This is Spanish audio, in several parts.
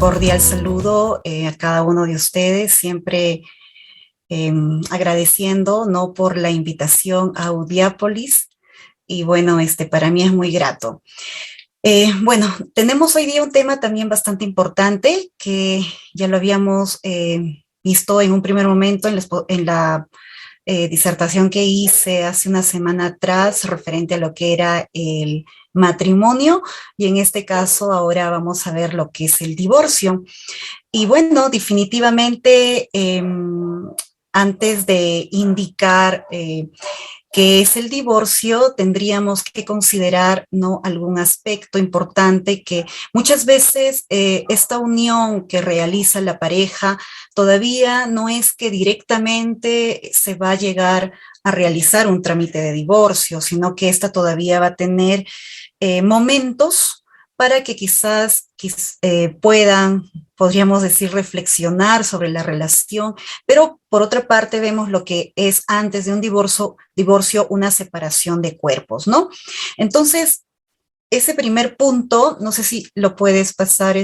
cordial saludo a cada uno de ustedes, siempre agradeciendo, ¿no?, por la invitación a Audiápolis. Y bueno, para mí es muy grato. Bueno, tenemos hoy día un tema también bastante importante que ya lo habíamos visto en un primer momento en la disertación que hice hace una semana atrás referente a lo que era el matrimonio, y en este caso ahora vamos a ver lo que es el divorcio. Y bueno, definitivamente, antes de indicar qué es el divorcio, tendríamos que considerar, ¿no?, algún aspecto importante, que muchas veces esta unión que realiza la pareja todavía no es que directamente se va a llegar a realizar un trámite de divorcio, sino que esta todavía va a tener momentos para que quizás puedan, podríamos decir, reflexionar sobre la relación, pero por otra parte vemos lo que es antes de un divorcio, una separación de cuerpos, ¿no? Entonces, ese primer punto, no sé si lo puedes pasar,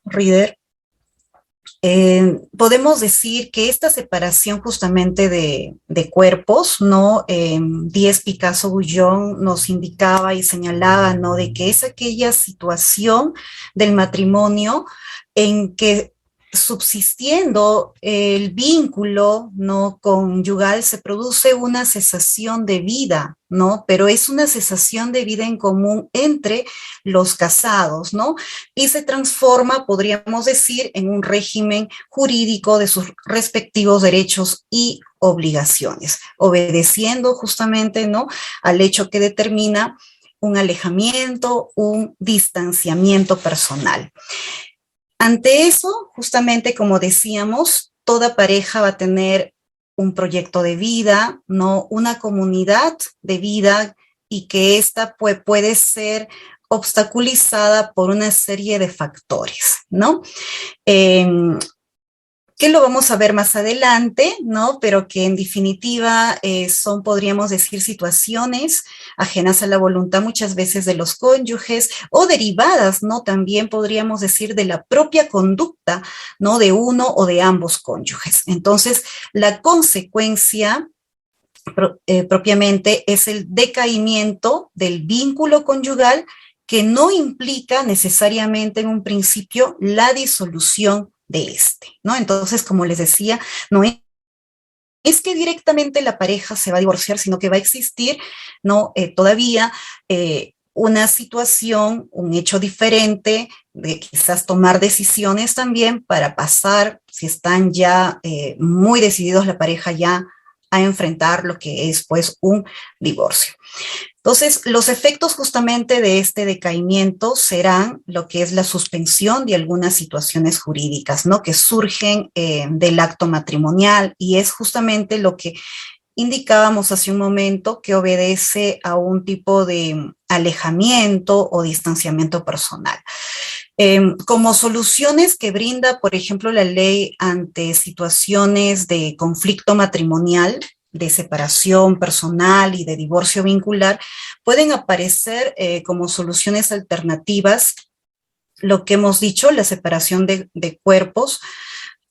Reader. Podemos decir que esta separación justamente de cuerpos, ¿no? Diez Picasso-Bullón nos indicaba y señalaba, ¿no?, de que es aquella situación del matrimonio en que, subsistiendo el vínculo, ¿no?, conyugal, se produce una cesación de vida, ¿no? Pero es una cesación de vida en común entre los casados, ¿no? Y se transforma, podríamos decir, en un régimen jurídico de sus respectivos derechos y obligaciones, obedeciendo justamente, ¿no?, al hecho que determina un alejamiento, un distanciamiento personal. Ante eso, justamente como decíamos, toda pareja va a tener un proyecto de vida, ¿no?, una comunidad de vida, y que esta puede ser obstaculizada por una serie de factores, ¿no? Que lo vamos a ver más adelante, ¿no? Pero que en definitiva son, podríamos decir, situaciones ajenas a la voluntad muchas veces de los cónyuges, o derivadas, ¿no?, también podríamos decir de la propia conducta, ¿no?, de uno o de ambos cónyuges. Entonces, la consecuencia propiamente es el decaimiento del vínculo conyugal, que no implica necesariamente en un principio la disolución de este, ¿no? Entonces, como les decía, no es que directamente la pareja se va a divorciar, sino que va a existir, ¿no?, todavía una situación, un hecho diferente, de quizás tomar decisiones también para pasar, si están ya muy decididos la pareja, ya a enfrentar lo que es, pues, un divorcio. Entonces, los efectos justamente de este decaimiento serán lo que es la suspensión de algunas situaciones jurídicas, ¿no?, que surgen del acto matrimonial, y es justamente lo que indicábamos hace un momento, que obedece a un tipo de alejamiento o distanciamiento personal. Como soluciones que brinda, por ejemplo, la ley ante situaciones de conflicto matrimonial, de separación personal y de divorcio vincular, pueden aparecer como soluciones alternativas lo que hemos dicho, la separación de cuerpos,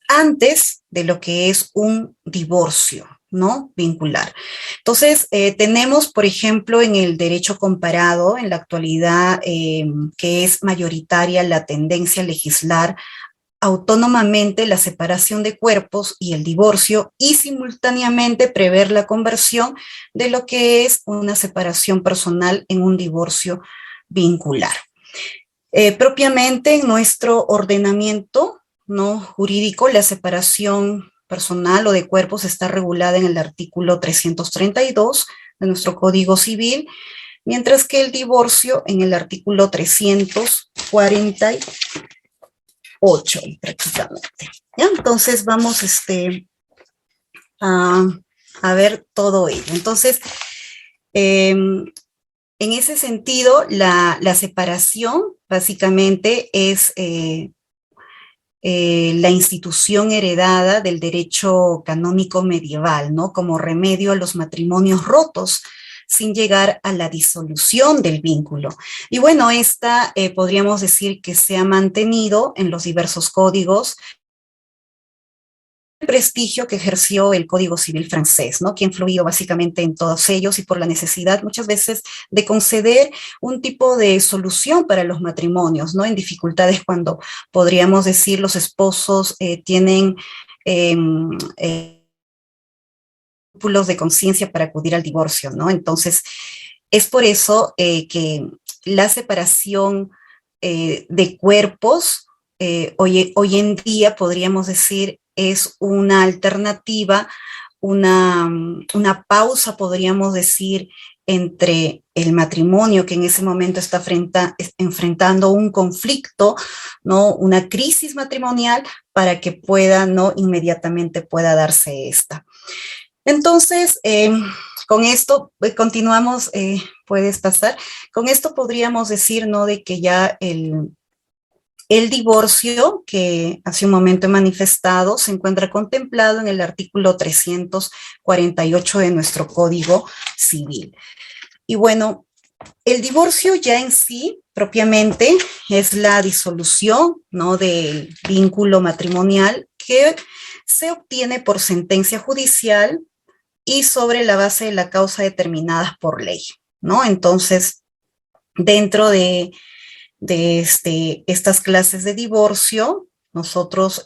antes de lo que es un divorcio, ¿no?, vincular. Entonces, tenemos, por ejemplo, en el derecho comparado, en la actualidad, que es mayoritaria la tendencia a legislar autónomamente la separación de cuerpos y el divorcio, y simultáneamente prever la conversión de lo que es una separación personal en un divorcio vincular. Propiamente en nuestro ordenamiento, ¿no?, jurídico, la separación personal o de cuerpos está regulada en el artículo 332 de nuestro Código Civil, mientras que el divorcio en el artículo 348, prácticamente. ¿Ya? Entonces vamos a ver todo ello. Entonces, en ese sentido, la separación básicamente es la institución heredada del derecho canónico medieval, ¿no?, como remedio a los matrimonios rotos, sin llegar a la disolución del vínculo. Y bueno, esta podríamos decir que se ha mantenido en los diversos códigos prestigio que ejerció el Código Civil francés, ¿no? Que ha influido básicamente en todos ellos y por la necesidad muchas veces de conceder un tipo de solución para los matrimonios, ¿no? En dificultades cuando podríamos decir los esposos tienen escrúpulos de conciencia para acudir al divorcio, ¿no? Entonces, es por eso que la separación de cuerpos hoy en día podríamos decir es una alternativa, una pausa, podríamos decir, entre el matrimonio que en ese momento está enfrentando un conflicto, ¿no? Una crisis matrimonial para que pueda, ¿no? Inmediatamente pueda darse esta. Entonces, con esto continuamos, puedes pasar. Con esto podríamos decir, ¿no? De que ya el divorcio, que hace un momento he manifestado, se encuentra contemplado en el artículo 348 de nuestro Código Civil. Y bueno, el divorcio ya en sí, propiamente, es la disolución, ¿no? Del vínculo matrimonial que se obtiene por sentencia judicial y sobre la base de la causa determinadas por ley, ¿no? Entonces, dentro de estas clases de divorcio, nosotros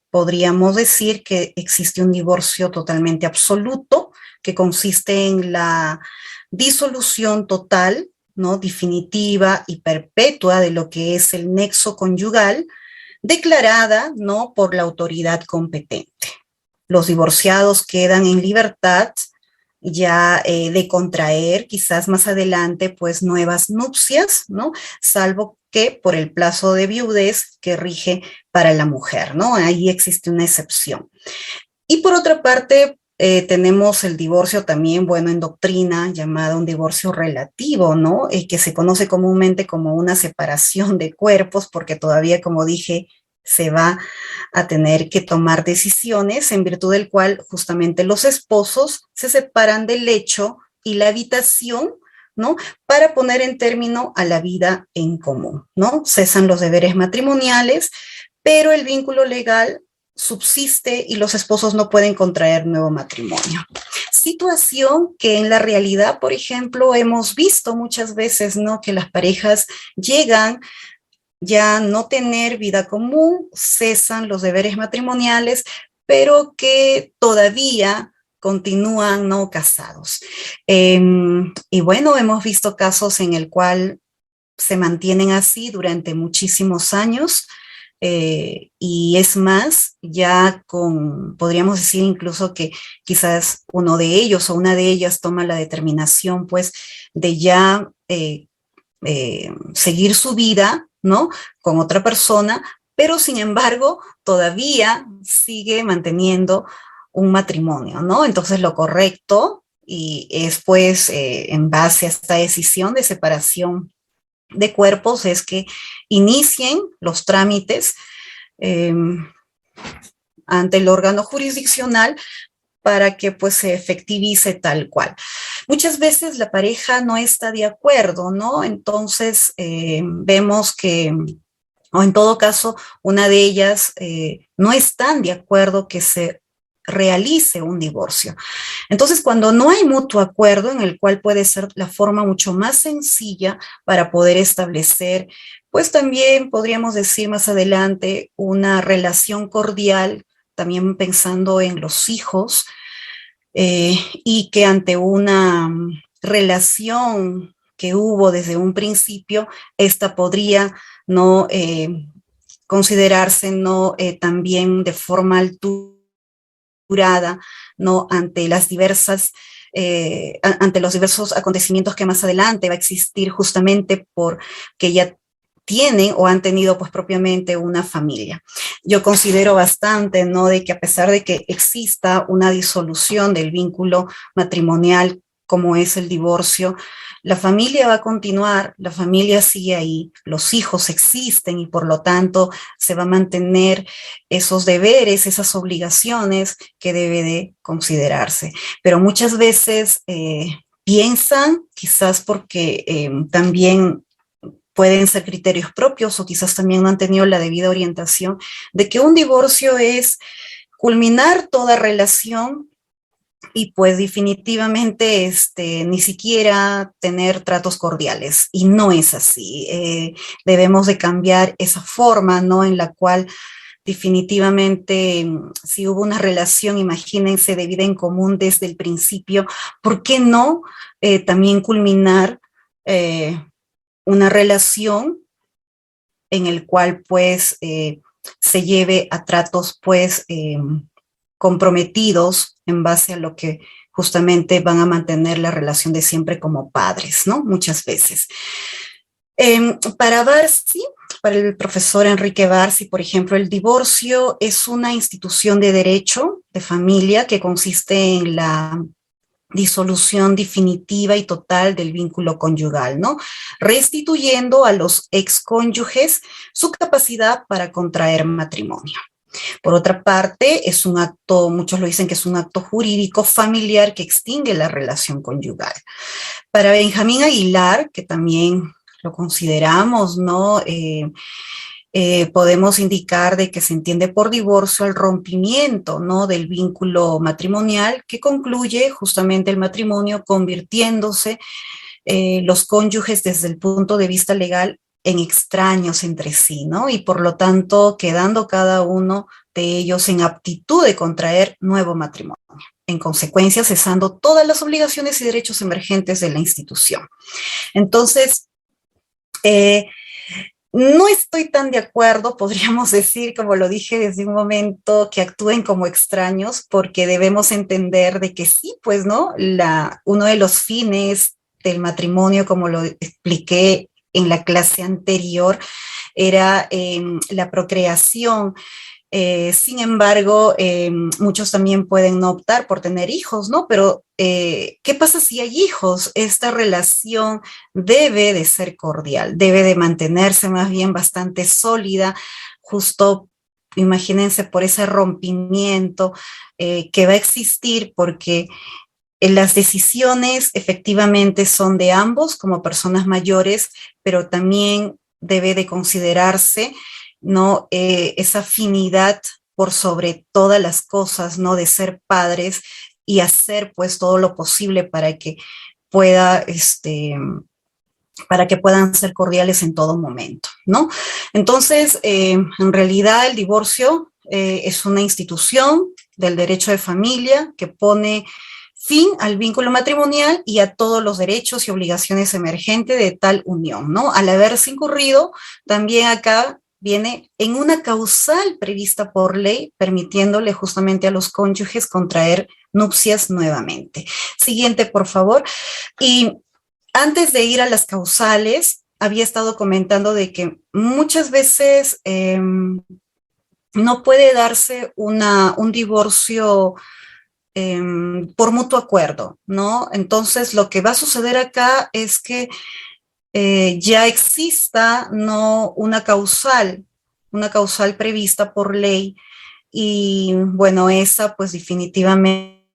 podríamos decir que existe un divorcio totalmente absoluto, que consiste en la disolución total, ¿no? Definitiva y perpetua de lo que es el nexo conyugal, declarada, ¿no? Por la autoridad competente. Los divorciados quedan en libertad ya de contraer quizás más adelante pues nuevas nupcias, ¿no? Salvo que por el plazo de viudez que rige para la mujer, ¿no? Ahí existe una excepción. Y por otra parte, tenemos el divorcio también, bueno, en doctrina, llamado un divorcio relativo, ¿no? Que se conoce comúnmente como una separación de cuerpos, porque todavía, como dije, se va a tener que tomar decisiones en virtud del cual justamente los esposos se separan del lecho y la habitación, ¿no? Para poner en término a la vida en común, ¿no? Cesan los deberes matrimoniales, pero el vínculo legal subsiste y los esposos no pueden contraer nuevo matrimonio. Situación que en la realidad, por ejemplo, hemos visto muchas veces, ¿no? Que las parejas llegan ya no tener vida común, cesan los deberes matrimoniales, pero que todavía continúan no casados. Y bueno, hemos visto casos en el cual se mantienen así durante muchísimos años, y es más, ya podríamos decir incluso que quizás uno de ellos o una de ellas toma la determinación, pues, de ya seguir su vida, ¿no? Con otra persona, pero sin embargo todavía sigue manteniendo un matrimonio, ¿no? Entonces lo correcto y es pues en base a esta decisión de separación de cuerpos es que inicien los trámites eh, ante el órgano jurisdiccional para que pues se efectivice tal cual. Muchas veces la pareja no está de acuerdo, ¿no? Entonces vemos que, o en todo caso, una de ellas no están de acuerdo que se realice un divorcio. Entonces, cuando no hay mutuo acuerdo, en el cual puede ser la forma mucho más sencilla para poder establecer, pues también podríamos decir más adelante, una relación cordial, también pensando en los hijos, y que ante una relación que hubo desde un principio, esta podría no considerarse no también de forma alturada, no ante las diversas ante los diversos acontecimientos que más adelante va a existir justamente porque ya tienen o han tenido pues propiamente una familia. Yo considero bastante, ¿no? De que a pesar de que exista una disolución del vínculo matrimonial como es el divorcio, la familia va a continuar, la familia sigue ahí, los hijos existen y por lo tanto se va a mantener esos deberes, esas obligaciones que debe de considerarse. Pero muchas veces piensan, quizás porque también pueden ser criterios propios o quizás también no han tenido la debida orientación, de que un divorcio es culminar toda relación y pues definitivamente ni siquiera tener tratos cordiales. Y no es así. Debemos de cambiar esa forma, ¿no? En la cual definitivamente, si hubo una relación, imagínense, de vida en común desde el principio, ¿por qué no también culminar una relación en el cual pues se lleve a tratos pues comprometidos en base a lo que justamente van a mantener la relación de siempre como padres, ¿no? Muchas veces. Para Barsi, para el profesor Enrique Barsi, por ejemplo, el divorcio es una institución de derecho de familia que consiste en la disolución definitiva y total del vínculo conyugal, ¿no? Restituyendo a los excónyuges su capacidad para contraer matrimonio. Por otra parte, es un acto, muchos lo dicen que es un acto jurídico familiar que extingue la relación conyugal. Para Benjamín Aguilar, que también lo consideramos, ¿no? Podemos indicar de que se entiende por divorcio el rompimiento, ¿no? Del vínculo matrimonial que concluye justamente el matrimonio convirtiéndose los cónyuges desde el punto de vista legal en extraños entre sí, ¿no? Y por lo tanto quedando cada uno de ellos en aptitud de contraer nuevo matrimonio. En consecuencia, cesando todas las obligaciones y derechos emergentes de la institución. Entonces, no estoy tan de acuerdo, podríamos decir, como lo dije desde un momento, que actúen como extraños, porque debemos entender de que sí, pues, ¿no? Uno de los fines del matrimonio, como lo expliqué en la clase anterior, era la procreación. Sin embargo, muchos también pueden no optar por tener hijos, ¿no? Pero, ¿qué pasa si hay hijos? Esta relación debe de ser cordial, debe de mantenerse más bien bastante sólida, justo, imagínense, por ese rompimiento que va a existir, porque las decisiones efectivamente son de ambos como personas mayores, pero también debe de considerarse, ¿no? Esa afinidad por sobre todas las cosas, ¿no? De ser padres y hacer pues todo lo posible para que pueda, para que puedan ser cordiales en todo momento, ¿no? Entonces, en realidad el divorcio es una institución del derecho de familia que pone fin al vínculo matrimonial y a todos los derechos y obligaciones emergentes de tal unión, ¿no? Al haberse incurrido, también acá viene en una causal prevista por ley, permitiéndole justamente a los cónyuges contraer nupcias nuevamente. Siguiente, por favor. Y antes de ir a las causales, había estado comentando de que muchas veces no puede darse un divorcio por mutuo acuerdo, ¿no? Entonces, lo que va a suceder acá es que ya exista, ¿no? Una causal prevista por ley y, bueno, esa pues definitivamente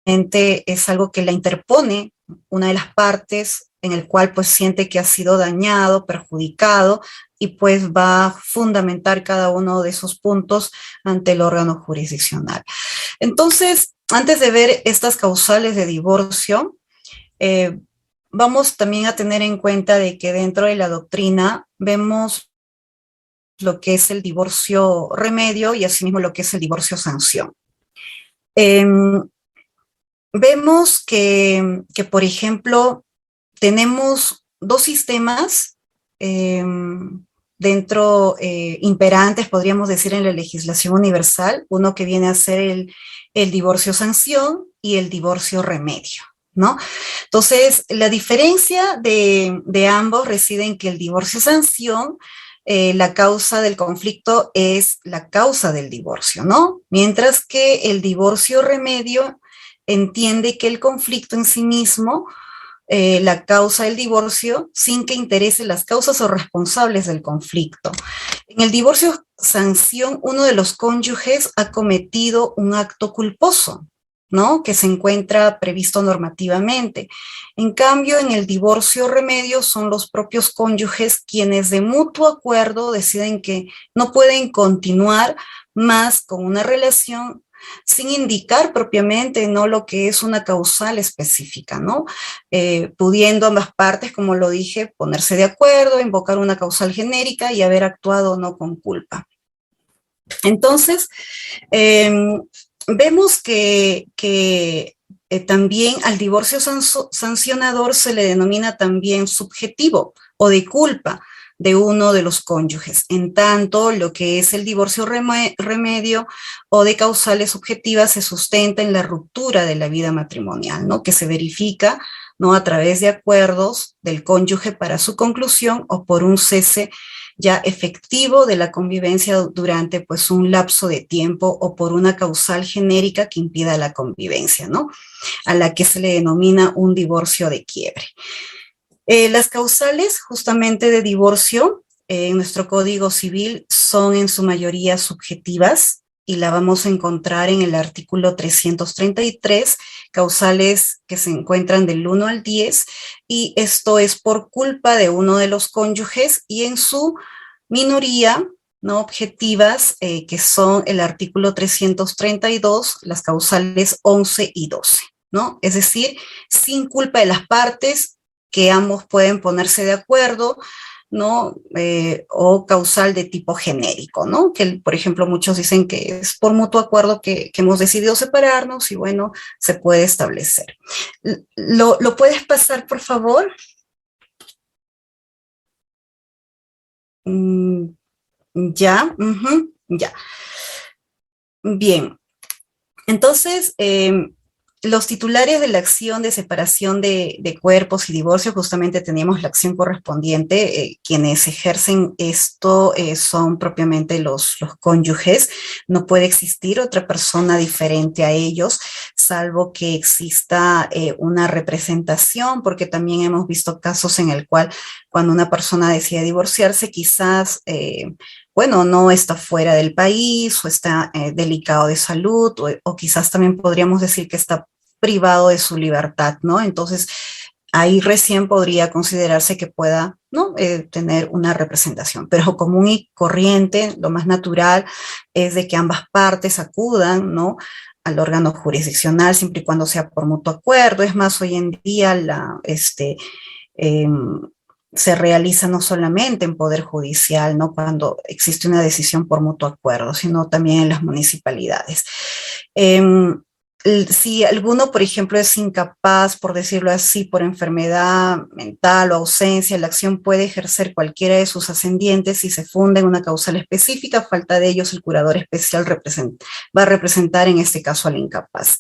es algo que la interpone una de las partes en el cual pues siente que ha sido dañado, perjudicado y pues va a fundamentar cada uno de esos puntos ante el órgano jurisdiccional. Entonces, antes de ver estas causales de divorcio, vamos también a tener en cuenta de que dentro de la doctrina vemos lo que es el divorcio remedio y asimismo lo que es el divorcio sanción. Vemos que, por ejemplo, tenemos dos sistemas imperantes, podríamos decir, en la legislación universal, uno que viene a ser el divorcio sanción y el divorcio remedio, ¿no? Entonces, la diferencia de ambos reside en que el divorcio sanción, la causa del conflicto es la causa del divorcio, ¿no? Mientras que el divorcio remedio entiende que el conflicto en sí mismo, la causa del divorcio, sin que interese las causas o responsables del conflicto. En el divorcio sanción, uno de los cónyuges ha cometido un acto culposo, ¿no? Que se encuentra previsto normativamente. En cambio, en el divorcio remedio son los propios cónyuges quienes de mutuo acuerdo deciden que no pueden continuar más con una relación sin indicar propiamente, ¿no?, lo que es una causal específica, ¿no? Pudiendo ambas partes, como lo dije, ponerse de acuerdo, invocar una causal genérica y haber actuado no con culpa. Entonces, vemos que también al divorcio sancionador se le denomina también subjetivo o de culpa de uno de los cónyuges. En tanto, lo que es el divorcio remedio o de causales subjetivas se sustenta en la ruptura de la vida matrimonial, ¿no?, que se verifica, ¿no?, a través de acuerdos del cónyuge para su conclusión o por un cese ya efectivo de la convivencia durante pues un lapso de tiempo o por una causal genérica que impida la convivencia, ¿no?, a la que se le denomina un divorcio de quiebre. Las causales justamente de divorcio en nuestro Código Civil son en su mayoría subjetivas y la vamos a encontrar en el artículo 333, causales que se encuentran del 1 al 10, y esto es por culpa de uno de los cónyuges, y en su minoría, ¿no?, objetivas, que son el artículo 332, las causales 11 y 12, ¿no? Es decir, sin culpa de las partes, que ambos pueden ponerse de acuerdo, ¿no? O causal de tipo genérico, ¿no? Que, por ejemplo, muchos dicen que es por mutuo acuerdo que hemos decidido separarnos y, bueno, se puede establecer. ¿Lo puedes pasar, por favor? Ya, ya. Bien. Entonces, los titulares de la acción de separación de cuerpos y divorcio, justamente teníamos la acción correspondiente, quienes ejercen esto son propiamente los cónyuges. No puede existir otra persona diferente a ellos, salvo que exista una representación, porque también hemos visto casos en el cual cuando una persona decide divorciarse, quizás bueno, no está fuera del país o está delicado de salud o quizás también podríamos decir que está privado de su libertad, ¿no? Entonces, ahí recién podría considerarse que pueda, ¿no?, tener una representación. Pero común y corriente, lo más natural es de que ambas partes acudan, ¿no?, al órgano jurisdiccional, siempre y cuando sea por mutuo acuerdo. Es más, hoy en día eh, se realiza no solamente en Poder Judicial, ¿no?, cuando existe una decisión por mutuo acuerdo, sino también en las municipalidades. Si alguno, por ejemplo, es incapaz, por decirlo así, por enfermedad mental o ausencia, la acción puede ejercer cualquiera de sus ascendientes si se funda en una causal específica. A falta de ellos, el curador especial va a representar en este caso al incapaz.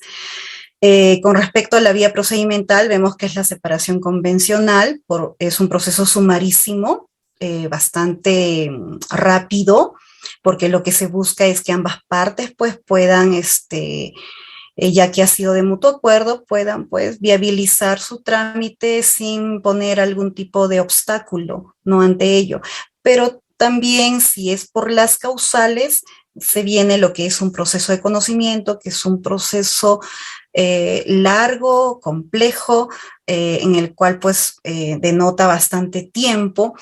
Con respecto a la vía procedimental, vemos que es la separación convencional, es un proceso sumarísimo, bastante rápido, porque lo que se busca es que ambas partes pues puedan ya que ha sido de mutuo acuerdo, puedan pues viabilizar su trámite sin poner algún tipo de obstáculo, no ante ello. Pero también si es por las causales, se viene lo que es un proceso de conocimiento, que es un proceso largo, complejo, en el cual pues denota bastante tiempo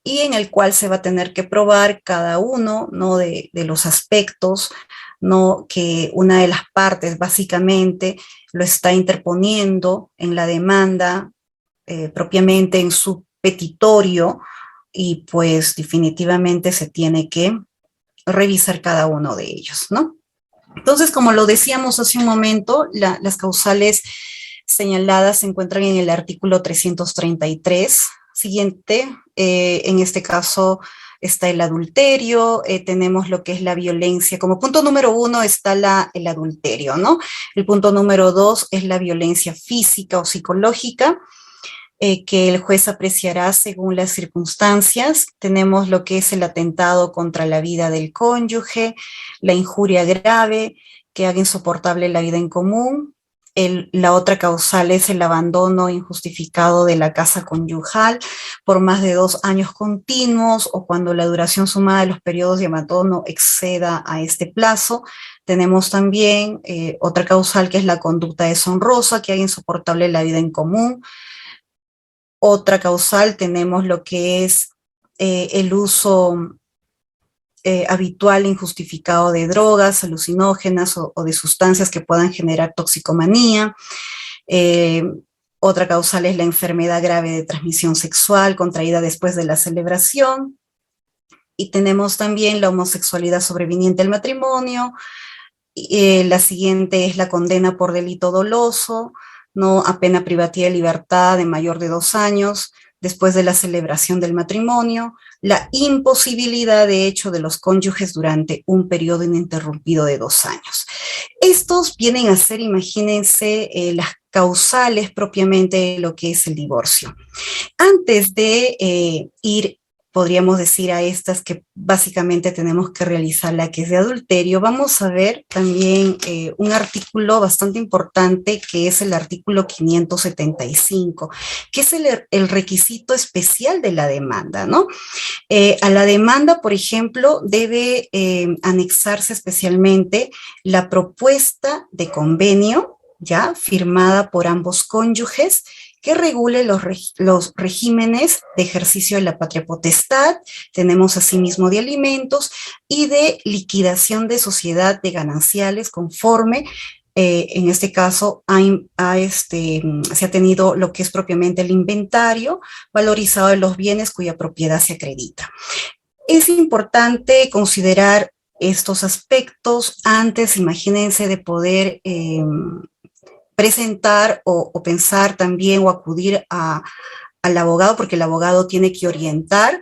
y en el cual se va a tener que probar cada uno, ¿no?, de los aspectos, ¿no?, que una de las partes básicamente lo está interponiendo en la demanda, propiamente en su petitorio, y pues definitivamente se tiene que revisar cada uno de ellos, ¿no? Entonces, como lo decíamos hace un momento, las causales señaladas se encuentran en el artículo 333. Siguiente, en este caso está el adulterio, tenemos lo que es la violencia. Como punto número 1 está el adulterio, ¿no? El punto número 2 es la violencia física o psicológica, que el juez apreciará según las circunstancias. Tenemos lo que es el atentado contra la vida del cónyuge, la injuria grave, que haga insoportable la vida en común, La otra causal es el abandono injustificado de la casa conyugal por más de 2 años continuos o cuando la duración sumada de los periodos de abandono exceda a este plazo. Tenemos también otra causal que es la conducta deshonrosa, que haga insoportable la vida en común. Otra causal tenemos lo que es el uso habitual e injustificado de drogas, alucinógenas o de sustancias que puedan generar toxicomanía. Eh, Otra causal es la enfermedad grave de transmisión sexual contraída después de la celebración. Y tenemos también la homosexualidad sobreviniente al matrimonio. La siguiente es la condena por delito doloso, no a pena privativa de libertad de mayor de 2 años después de la celebración del matrimonio, la imposibilidad de hecho de los cónyuges durante un periodo ininterrumpido de 2 años. Estos vienen a ser, imagínense, las causales propiamente de lo que es el divorcio. Antes de ir, podríamos decir, a estas que básicamente tenemos que realizar, la que es de adulterio, vamos a ver también un artículo bastante importante que es el artículo 575, que es el requisito especial de la demanda, ¿no? A la demanda, por ejemplo, debe anexarse especialmente la propuesta de convenio, ya firmada por ambos cónyuges, que regule los regímenes de ejercicio de la patria potestad, tenemos asimismo de alimentos y de liquidación de sociedad de gananciales conforme en este caso se ha tenido lo que es propiamente el inventario valorizado de los bienes cuya propiedad se acredita. Es importante considerar estos aspectos antes, imagínense, de poder presentar o pensar también o acudir al abogado, porque el abogado tiene que orientar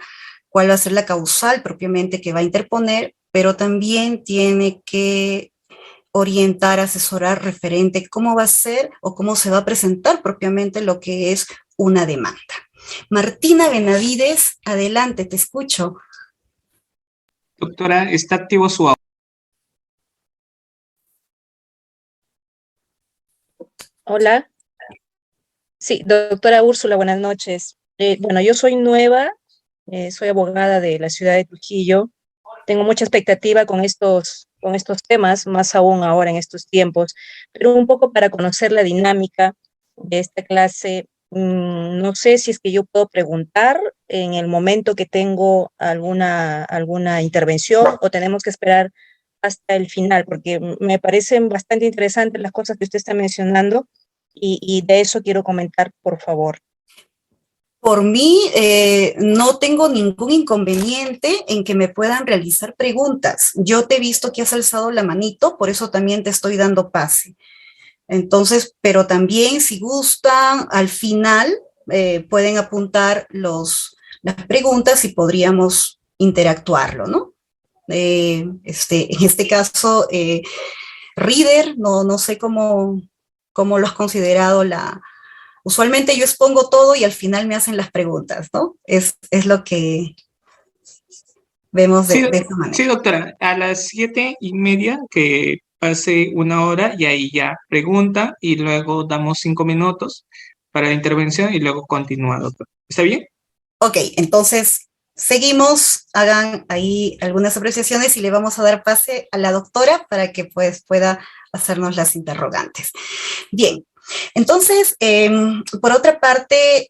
cuál va a ser la causal propiamente que va a interponer, pero también tiene que orientar, asesorar referente cómo va a ser o cómo se va a presentar propiamente lo que es una demanda. Martina Benavides, adelante, te escucho. Doctora, está activo su audio. Hola, sí, doctora Úrsula, buenas noches. Bueno, yo soy nueva, soy abogada de la ciudad de Trujillo. Tengo mucha expectativa con estos temas, más aún ahora en estos tiempos, pero un poco para conocer la dinámica de esta clase. No sé si es que yo puedo preguntar en el momento que tengo alguna intervención o tenemos que esperar hasta el final, porque me parecen bastante interesantes las cosas que usted está mencionando y de eso quiero comentar, por favor. Por mí, no tengo ningún inconveniente en que me puedan realizar preguntas. Yo te he visto que has alzado la manito, por eso también te estoy dando pase. Entonces, pero también si gustan, al final pueden apuntar las preguntas y podríamos interactuarlo, ¿no? En este caso, Reader, no sé cómo lo has considerado usualmente yo expongo todo y al final me hacen las preguntas, ¿no? Es lo que vemos de esta manera. Sí, doctora, a las 7:30 que pase 1 hora y ahí ya pregunta y luego damos 5 minutos para la intervención y luego continúa, doctora. ¿Está bien? Ok, entonces seguimos, hagan ahí algunas apreciaciones y le vamos a dar pase a la doctora para que pues pueda hacernos las interrogantes. Bien, entonces, por otra parte,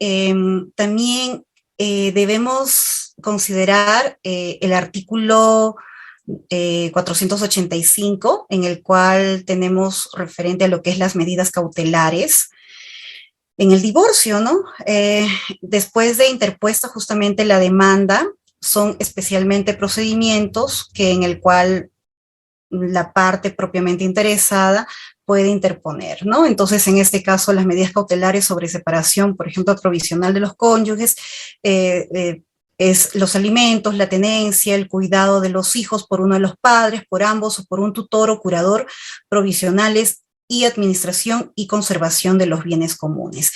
también debemos considerar el artículo 485, en el cual tenemos referente a lo que es las medidas cautelares en el divorcio, ¿no? Después de interpuesta justamente la demanda, son especialmente procedimientos que en el cual la parte propiamente interesada puede interponer, ¿no? Entonces, en este caso, las medidas cautelares sobre separación, por ejemplo, provisional de los cónyuges, es los alimentos, la tenencia, el cuidado de los hijos por uno de los padres, por ambos o por un tutor o curador provisionales y administración y conservación de los bienes comunes.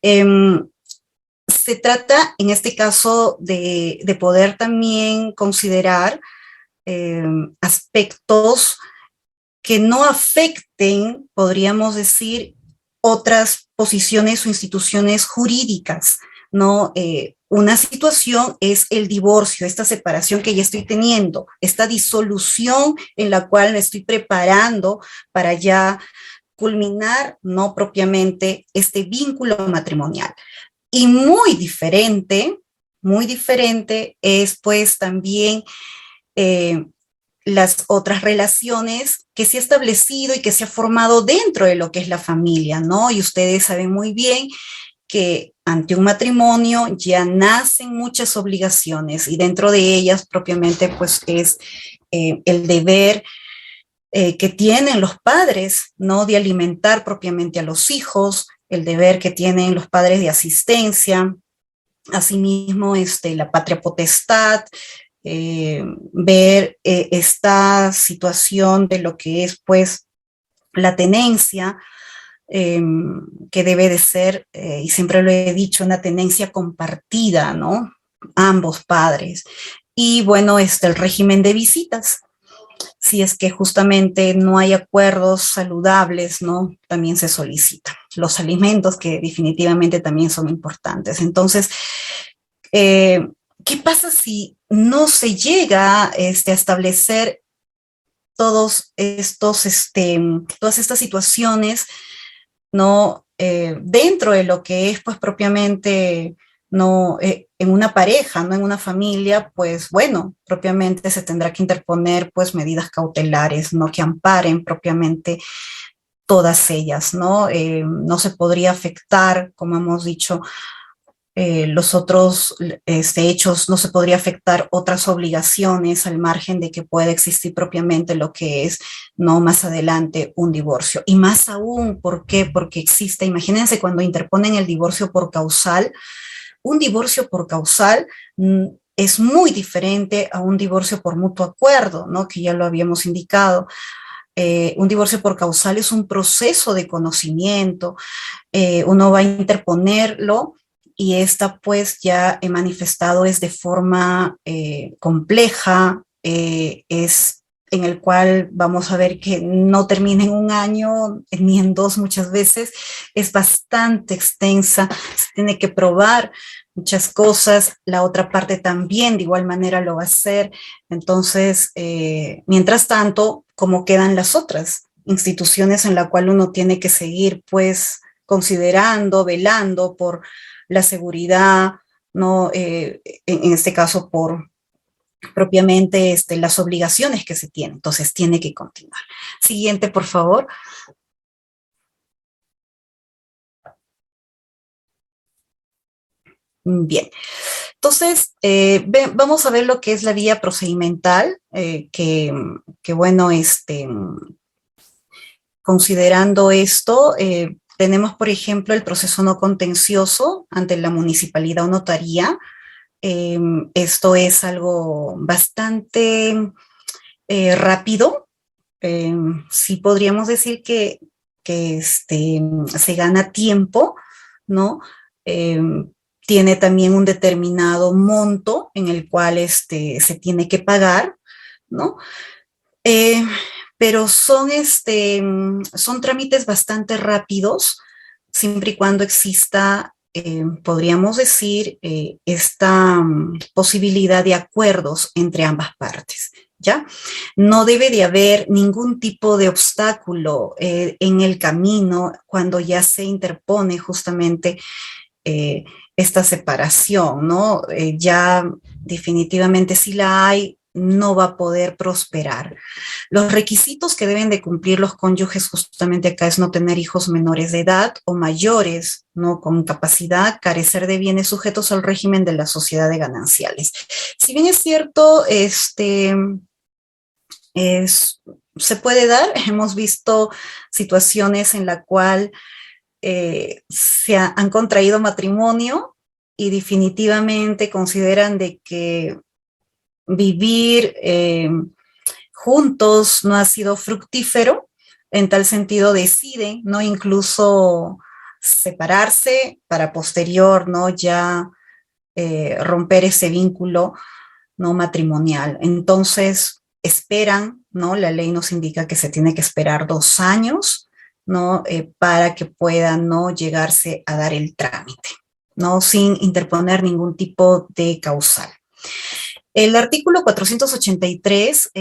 Se trata, en este caso, de poder también considerar aspectos que no afecten, podríamos decir, otras posiciones o instituciones jurídicas, ¿no? Una situación es el divorcio, esta separación que ya estoy teniendo, esta disolución en la cual me estoy preparando para ya culminar, no propiamente, este vínculo matrimonial. Y muy diferente es pues también las otras relaciones que se ha establecido y que se ha formado dentro de lo que es la familia, ¿no? Y ustedes saben muy bien que ante un matrimonio ya nacen muchas obligaciones y dentro de ellas propiamente pues es el deber que tienen los padres, ¿no? De alimentar propiamente a los hijos, el deber que tienen los padres de asistencia, asimismo la patria potestad, ver esta situación de lo que es pues la tenencia, que debe de ser, y siempre lo he dicho, una tenencia compartida, ¿no? Ambos padres. Y bueno, el régimen de visitas. Si es que justamente no hay acuerdos saludables, ¿no? También se solicita. Los alimentos que definitivamente también son importantes. Entonces, ¿qué pasa si no se llega a establecer todos estos, todas estas situaciones, ¿no? Dentro de lo que es, pues, propiamente, no, en una pareja, no en una familia, pues, bueno, propiamente se tendrá que interponer, pues, medidas cautelares, ¿no? Que amparen propiamente todas ellas, ¿no? No se podría afectar, como hemos dicho, los otros hechos, no se podría afectar otras obligaciones al margen de que pueda existir propiamente lo que es, no más adelante, un divorcio. Y más aún, ¿por qué? Porque existe, imagínense cuando interponen el divorcio por causal, un divorcio por causal es muy diferente a un divorcio por mutuo acuerdo, ¿no? Que ya lo habíamos indicado. Un divorcio por causal es un proceso de conocimiento, uno va a interponerlo y esta pues ya he manifestado es de forma compleja, es en el cual vamos a ver que no termina en un año ni en dos muchas veces, es bastante extensa, se tiene que probar muchas cosas, la otra parte también de igual manera lo va a hacer, entonces, mientras tanto, ¿cómo quedan las otras instituciones en la cual uno tiene que seguir pues considerando, velando por la seguridad, ¿no? En este caso por propiamente las obligaciones que se tienen. Entonces tiene que continuar. Siguiente, por favor. Bien. Entonces, vamos a ver lo que es la vía procedimental, que bueno, considerando esto, tenemos, por ejemplo, el proceso no contencioso ante la municipalidad o notaría. Esto es algo bastante rápido. Sí podríamos decir que se gana tiempo, ¿no? Eh, tiene también un determinado monto en el cual se tiene que pagar, ¿no? Eh, pero son trámites bastante rápidos, siempre y cuando exista, podríamos decir, esta posibilidad de acuerdos entre ambas partes, ¿ya? No debe de haber ningún tipo de obstáculo en el camino cuando ya se interpone justamente esta separación, ¿no? Ya definitivamente si la hay, no va a poder prosperar. Los requisitos que deben de cumplir los cónyuges justamente acá es no tener hijos menores de edad o mayores, ¿no? Con capacidad, carecer de bienes sujetos al régimen de la sociedad de gananciales. Si bien es cierto, se puede dar, hemos visto situaciones en la cual han contraído matrimonio y definitivamente consideran de que vivir juntos no ha sido fructífero, en tal sentido deciden, ¿no? Incluso separarse para posterior, ¿no? Ya romper ese vínculo, ¿no? Matrimonial. Entonces, esperan, ¿no? La ley nos indica que se tiene que esperar 2 años, ¿no? Para que pueda no llegarse a dar el trámite, ¿no? Sin interponer ningún tipo de causal. El artículo 483,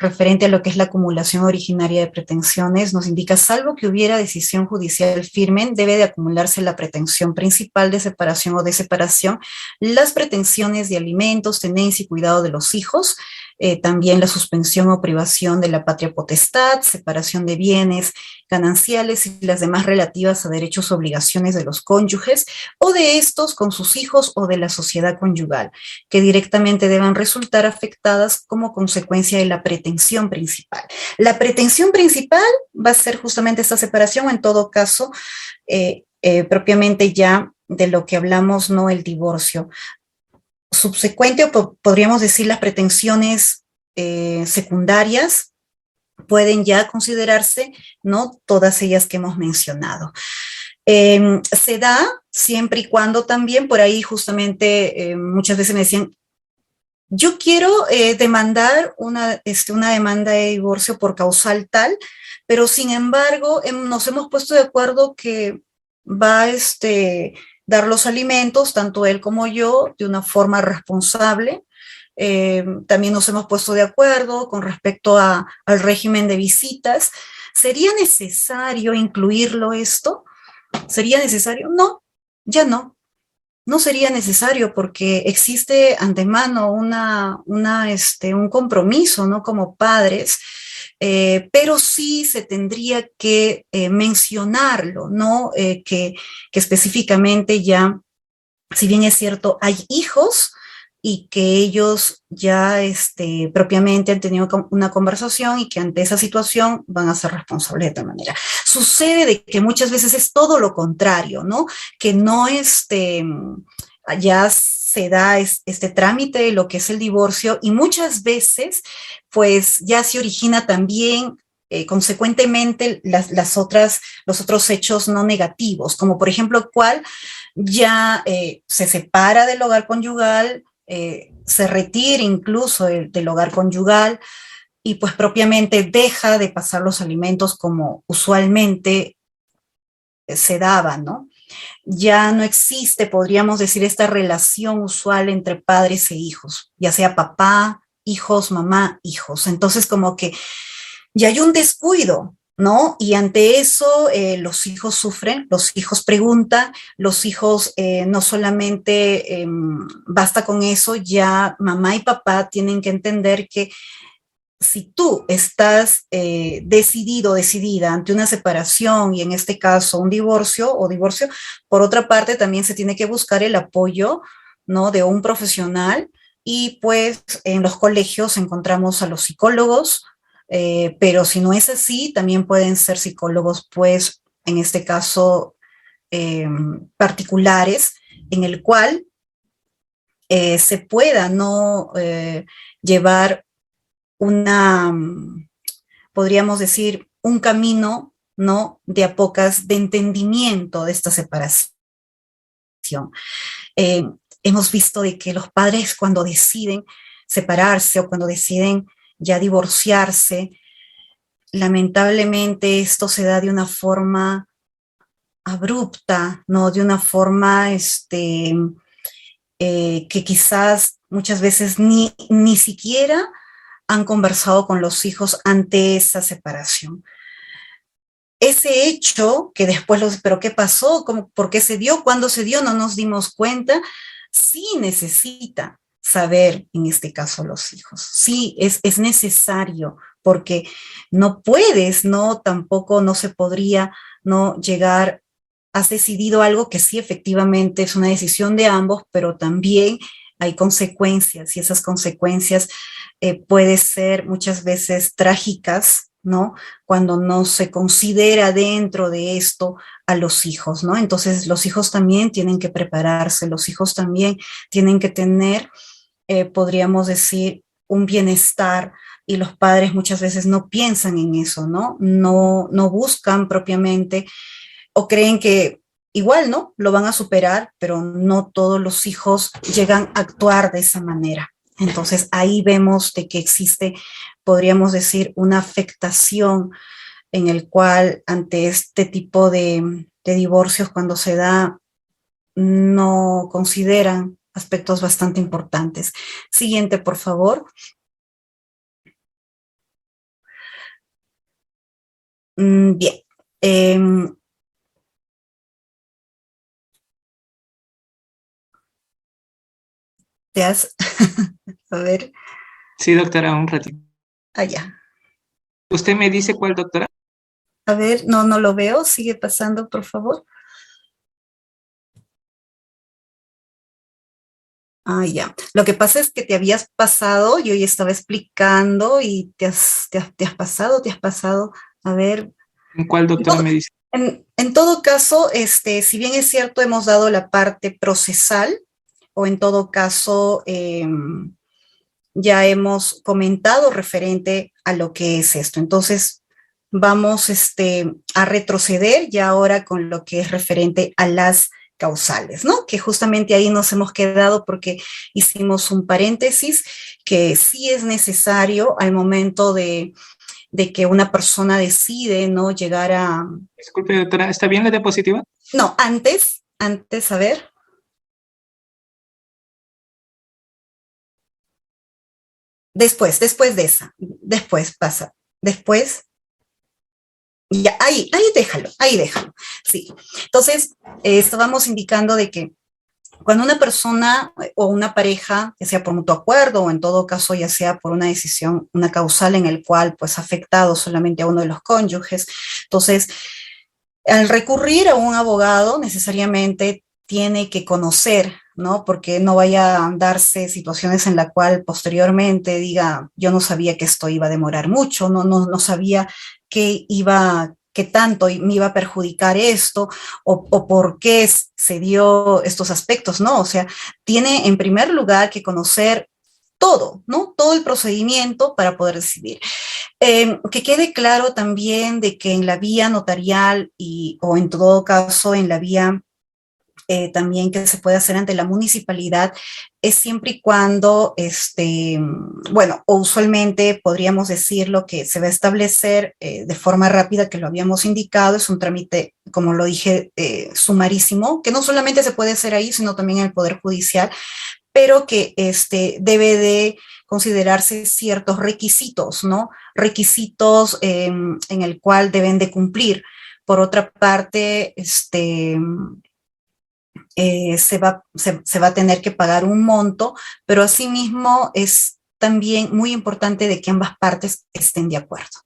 referente a lo que es la acumulación originaria de pretensiones, nos indica, salvo que hubiera decisión judicial firme, debe de acumularse la pretensión principal de separación o de separación, las pretensiones de alimentos, tenencia y cuidado de los hijos, también la suspensión o privación de la patria potestad, separación de bienes gananciales y las demás relativas a derechos o obligaciones de los cónyuges o de estos con sus hijos o de la sociedad conyugal, que directamente deban resultar afectadas como consecuencia de la pretensión principal. La pretensión principal va a ser justamente esta separación, o en todo caso, propiamente ya de lo que hablamos, no el divorcio. Subsecuente, o podríamos decir las pretensiones secundarias, pueden ya considerarse, ¿no? Todas ellas que hemos mencionado. Se da siempre y cuando también, por ahí justamente muchas veces me decían, yo quiero demandar una demanda de divorcio por causal tal, pero sin embargo nos hemos puesto de acuerdo que va a dar los alimentos, tanto él como yo, de una forma responsable. También nos hemos puesto de acuerdo con respecto al régimen de visitas. ¿Sería necesario incluirlo esto? ¿Sería necesario? No, ya no. No sería necesario porque existe antemano un compromiso, ¿no? Como padres, pero sí se tendría que mencionarlo, ¿no? Que específicamente ya, si bien es cierto, hay hijos y que ellos ya propiamente han tenido una conversación y que ante esa situación van a ser responsables de tal manera. Sucede de que muchas veces es todo lo contrario, ¿no? Que no ya se da este trámite de lo que es el divorcio y muchas veces pues ya se origina también consecuentemente los otros hechos no negativos, como por ejemplo cuál ya se separa del hogar conyugal, se retira incluso del hogar conyugal y pues propiamente deja de pasar los alimentos como usualmente se daban, ¿no? Ya no existe, podríamos decir, esta relación usual entre padres e hijos, ya sea papá, hijos, mamá, hijos. Entonces como que ya hay un descuido, ¿no? Y ante eso los hijos sufren, los hijos preguntan, los hijos no solamente basta con eso, ya mamá y papá tienen que entender que si tú estás decidido, decidida ante una separación y en este caso un divorcio o divorcio, por otra parte también se tiene que buscar el apoyo, ¿no? De un profesional y pues en los colegios encontramos a los psicólogos, pero si no es así, también pueden ser psicólogos, pues, en este caso, particulares, en el cual se pueda no llevar podríamos decir, un camino, ¿no? De a pocas, de entendimiento de esta separación. Hemos visto de que los padres cuando deciden separarse o cuando deciden ya divorciarse, lamentablemente esto se da de una forma abrupta, ¿no? De una forma que quizás muchas veces ni siquiera han conversado con los hijos ante esa separación. Ese hecho que después pero ¿qué pasó? ¿Por qué se dio? ¿Cuándo se dio? No nos dimos cuenta. Sí necesita saber, en este caso, los hijos. Sí, es necesario, porque no puedes, no, tampoco no se podría, no llegar, has decidido algo que sí efectivamente es una decisión de ambos, pero también hay consecuencias y esas consecuencias pueden ser muchas veces trágicas, ¿no? Cuando no se considera dentro de esto a los hijos, ¿no? Entonces los hijos también tienen que prepararse, los hijos también tienen que tener, podríamos decir, un bienestar y los padres muchas veces no piensan en eso, ¿no? No buscan propiamente o creen que igual, ¿no? Lo van a superar, pero no todos los hijos llegan a actuar de esa manera. Entonces ahí vemos de que existe, podríamos decir, una afectación en el cual ante este tipo de divorcios cuando se da no consideran aspectos bastante importantes. Siguiente, por favor. Bien. Te has... A ver, Sí, doctora, un ratito. allá. ¿Usted me dice cuál, doctora? A ver, no lo veo. Sigue pasando, por favor. Ah, ya. Lo que pasa es que te habías pasado, yo ya estaba explicando y te has pasado. A ver, ¿En cuál, doctora, no, me dice? en todo caso, si bien es cierto, hemos dado la parte procesal, o en todo caso, ya hemos comentado referente a lo que es esto. Entonces, vamos a retroceder ya ahora con lo que es referente a las causales, ¿no? Que justamente ahí nos hemos quedado porque hicimos un paréntesis que sí es necesario al momento de que una persona decide, ¿no? Llegar a... Disculpe, doctora, ¿está bien la diapositiva? No, antes, a ver. Después de esa, después pasa, después, ya, ahí déjalo, sí. Entonces, estábamos indicando de que cuando una persona o una pareja, ya sea por mutuo acuerdo o en todo caso ya sea por una decisión, una causal en el cual pues ha afectado solamente a uno de los cónyuges, entonces al recurrir a un abogado necesariamente tiene que conocer, ¿no? Porque no vaya a darse situaciones en la cual posteriormente diga, yo no sabía que esto iba a demorar mucho, no sabía qué tanto me iba a perjudicar esto o por qué se dio estos aspectos, ¿no? O sea, tiene en primer lugar que conocer todo, ¿no? Todo el procedimiento para poder decidir. Que quede claro también de que en la vía notarial o en todo caso en la vía también que se puede hacer ante la municipalidad es siempre y cuando, bueno, o usualmente podríamos decir lo que se va a establecer de forma rápida, que lo habíamos indicado, es un trámite, como lo dije, sumarísimo, que no solamente se puede hacer ahí, sino también en el Poder Judicial, pero que debe de considerarse ciertos requisitos, ¿no? Requisitos en el cual deben de cumplir. Por otra parte, se va a tener que pagar un monto, pero asimismo es también muy importante de que ambas partes estén de acuerdo.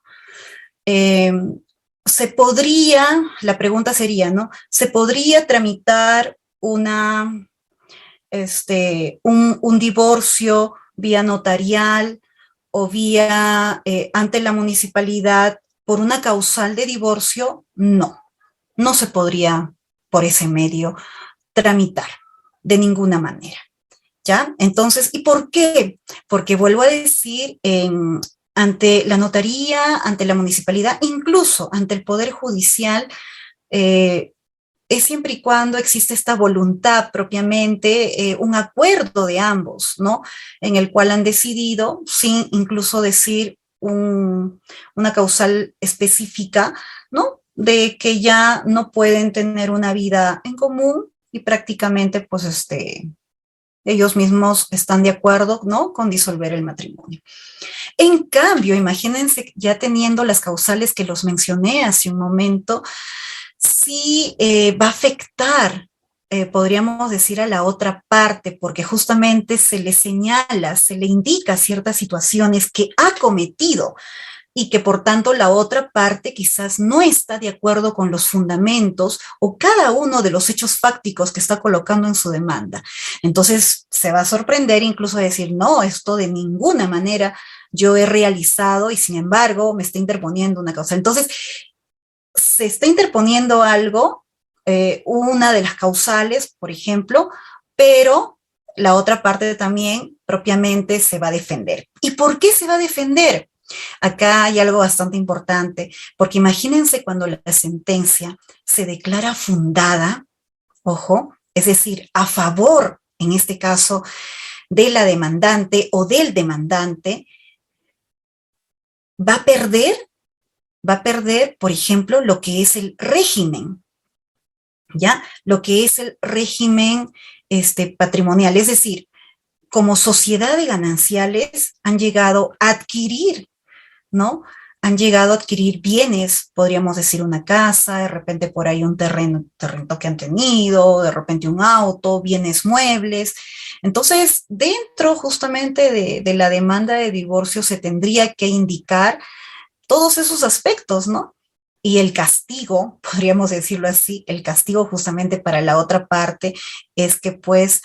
Eh, la pregunta sería, ¿no? ¿Se podría tramitar un divorcio vía notarial o vía ante la municipalidad por una causal de divorcio? No se podría por ese medio tramitar de ninguna manera, ¿ya? Entonces, ¿y por qué? Porque vuelvo a decir, ante la notaría, ante la municipalidad, incluso ante el Poder Judicial, es siempre y cuando existe esta voluntad propiamente, un acuerdo de ambos, ¿no? En el cual han decidido, sin incluso decir una causal específica, ¿no? De que ya no pueden tener una vida en común y prácticamente, pues, ellos mismos están de acuerdo, ¿no? Con disolver el matrimonio. En cambio, imagínense ya teniendo las causales que los mencioné hace un momento, sí va a afectar, podríamos decir, a la otra parte, porque justamente se le señala, se le indica ciertas situaciones que ha cometido y que por tanto la otra parte quizás no está de acuerdo con los fundamentos o cada uno de los hechos fácticos que está colocando en su demanda. Entonces se va a sorprender incluso a decir, no, esto de ninguna manera yo he realizado y sin embargo me está interponiendo una causa. Entonces, se está interponiendo algo, una de las causales, por ejemplo, pero la otra parte también propiamente se va a defender. ¿Y por qué se va a defender? Acá hay algo bastante importante, porque imagínense cuando la sentencia se declara fundada, ojo, es decir, a favor, en este caso, de la demandante o del demandante, va a perder, por ejemplo, lo que es el régimen, ¿ya? Lo que es el régimen patrimonial, es decir, como sociedad de gananciales han llegado a adquirir, ¿no? Han llegado a adquirir bienes, podríamos decir una casa, de repente por ahí un terreno que han tenido, de repente un auto, bienes muebles. Entonces, dentro justamente de la demanda de divorcio se tendría que indicar todos esos aspectos, ¿no? Y el castigo, podríamos decirlo así, el castigo justamente para la otra parte es que pues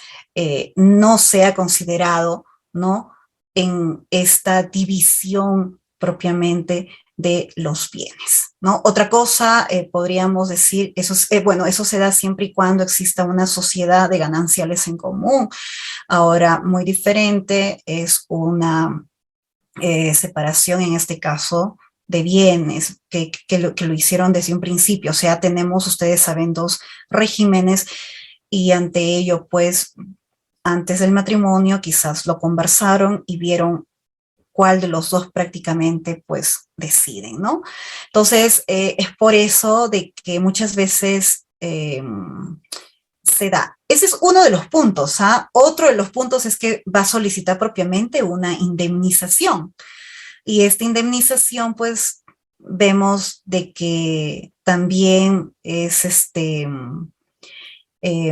no sea considerado, ¿no? En esta división propiamente de los bienes, ¿no? Otra cosa, podríamos decir, bueno, eso se da siempre y cuando exista una sociedad de gananciales en común. Ahora, muy diferente es una separación, en este caso, de bienes, que lo hicieron desde un principio. O sea, tenemos, ustedes saben, dos regímenes y ante ello, pues, antes del matrimonio quizás lo conversaron y vieron cuál de los dos prácticamente, pues, deciden, ¿no? Entonces, es por eso de que muchas veces se da. Ese es uno de los puntos, ¿ah? Otro de los puntos es que va a solicitar propiamente una indemnización. Y esta indemnización, pues, vemos de que también es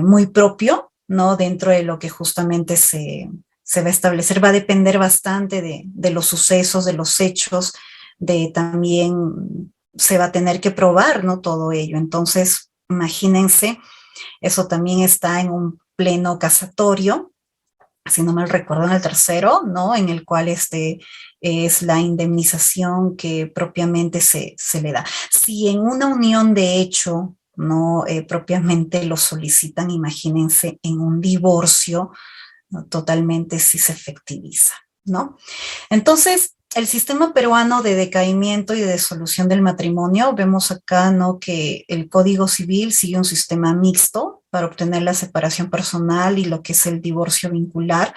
muy propio, ¿no? Dentro de lo que justamente se va a establecer, va a depender bastante de los sucesos, de los hechos, de también se va a tener que probar, ¿no? Todo ello. Entonces, imagínense, eso también está en un pleno casatorio, si no mal recuerdo, en el tercero, ¿no? En el cual es la indemnización que propiamente se le da. Si en una unión de hecho, ¿no? Propiamente lo solicitan, imagínense, en un divorcio, ¿no? Totalmente sí se efectiviza, ¿no? Entonces, el sistema peruano de decaimiento y de disolución del matrimonio, vemos acá, ¿no? Que el Código Civil sigue un sistema mixto para obtener la separación personal y lo que es el divorcio vincular.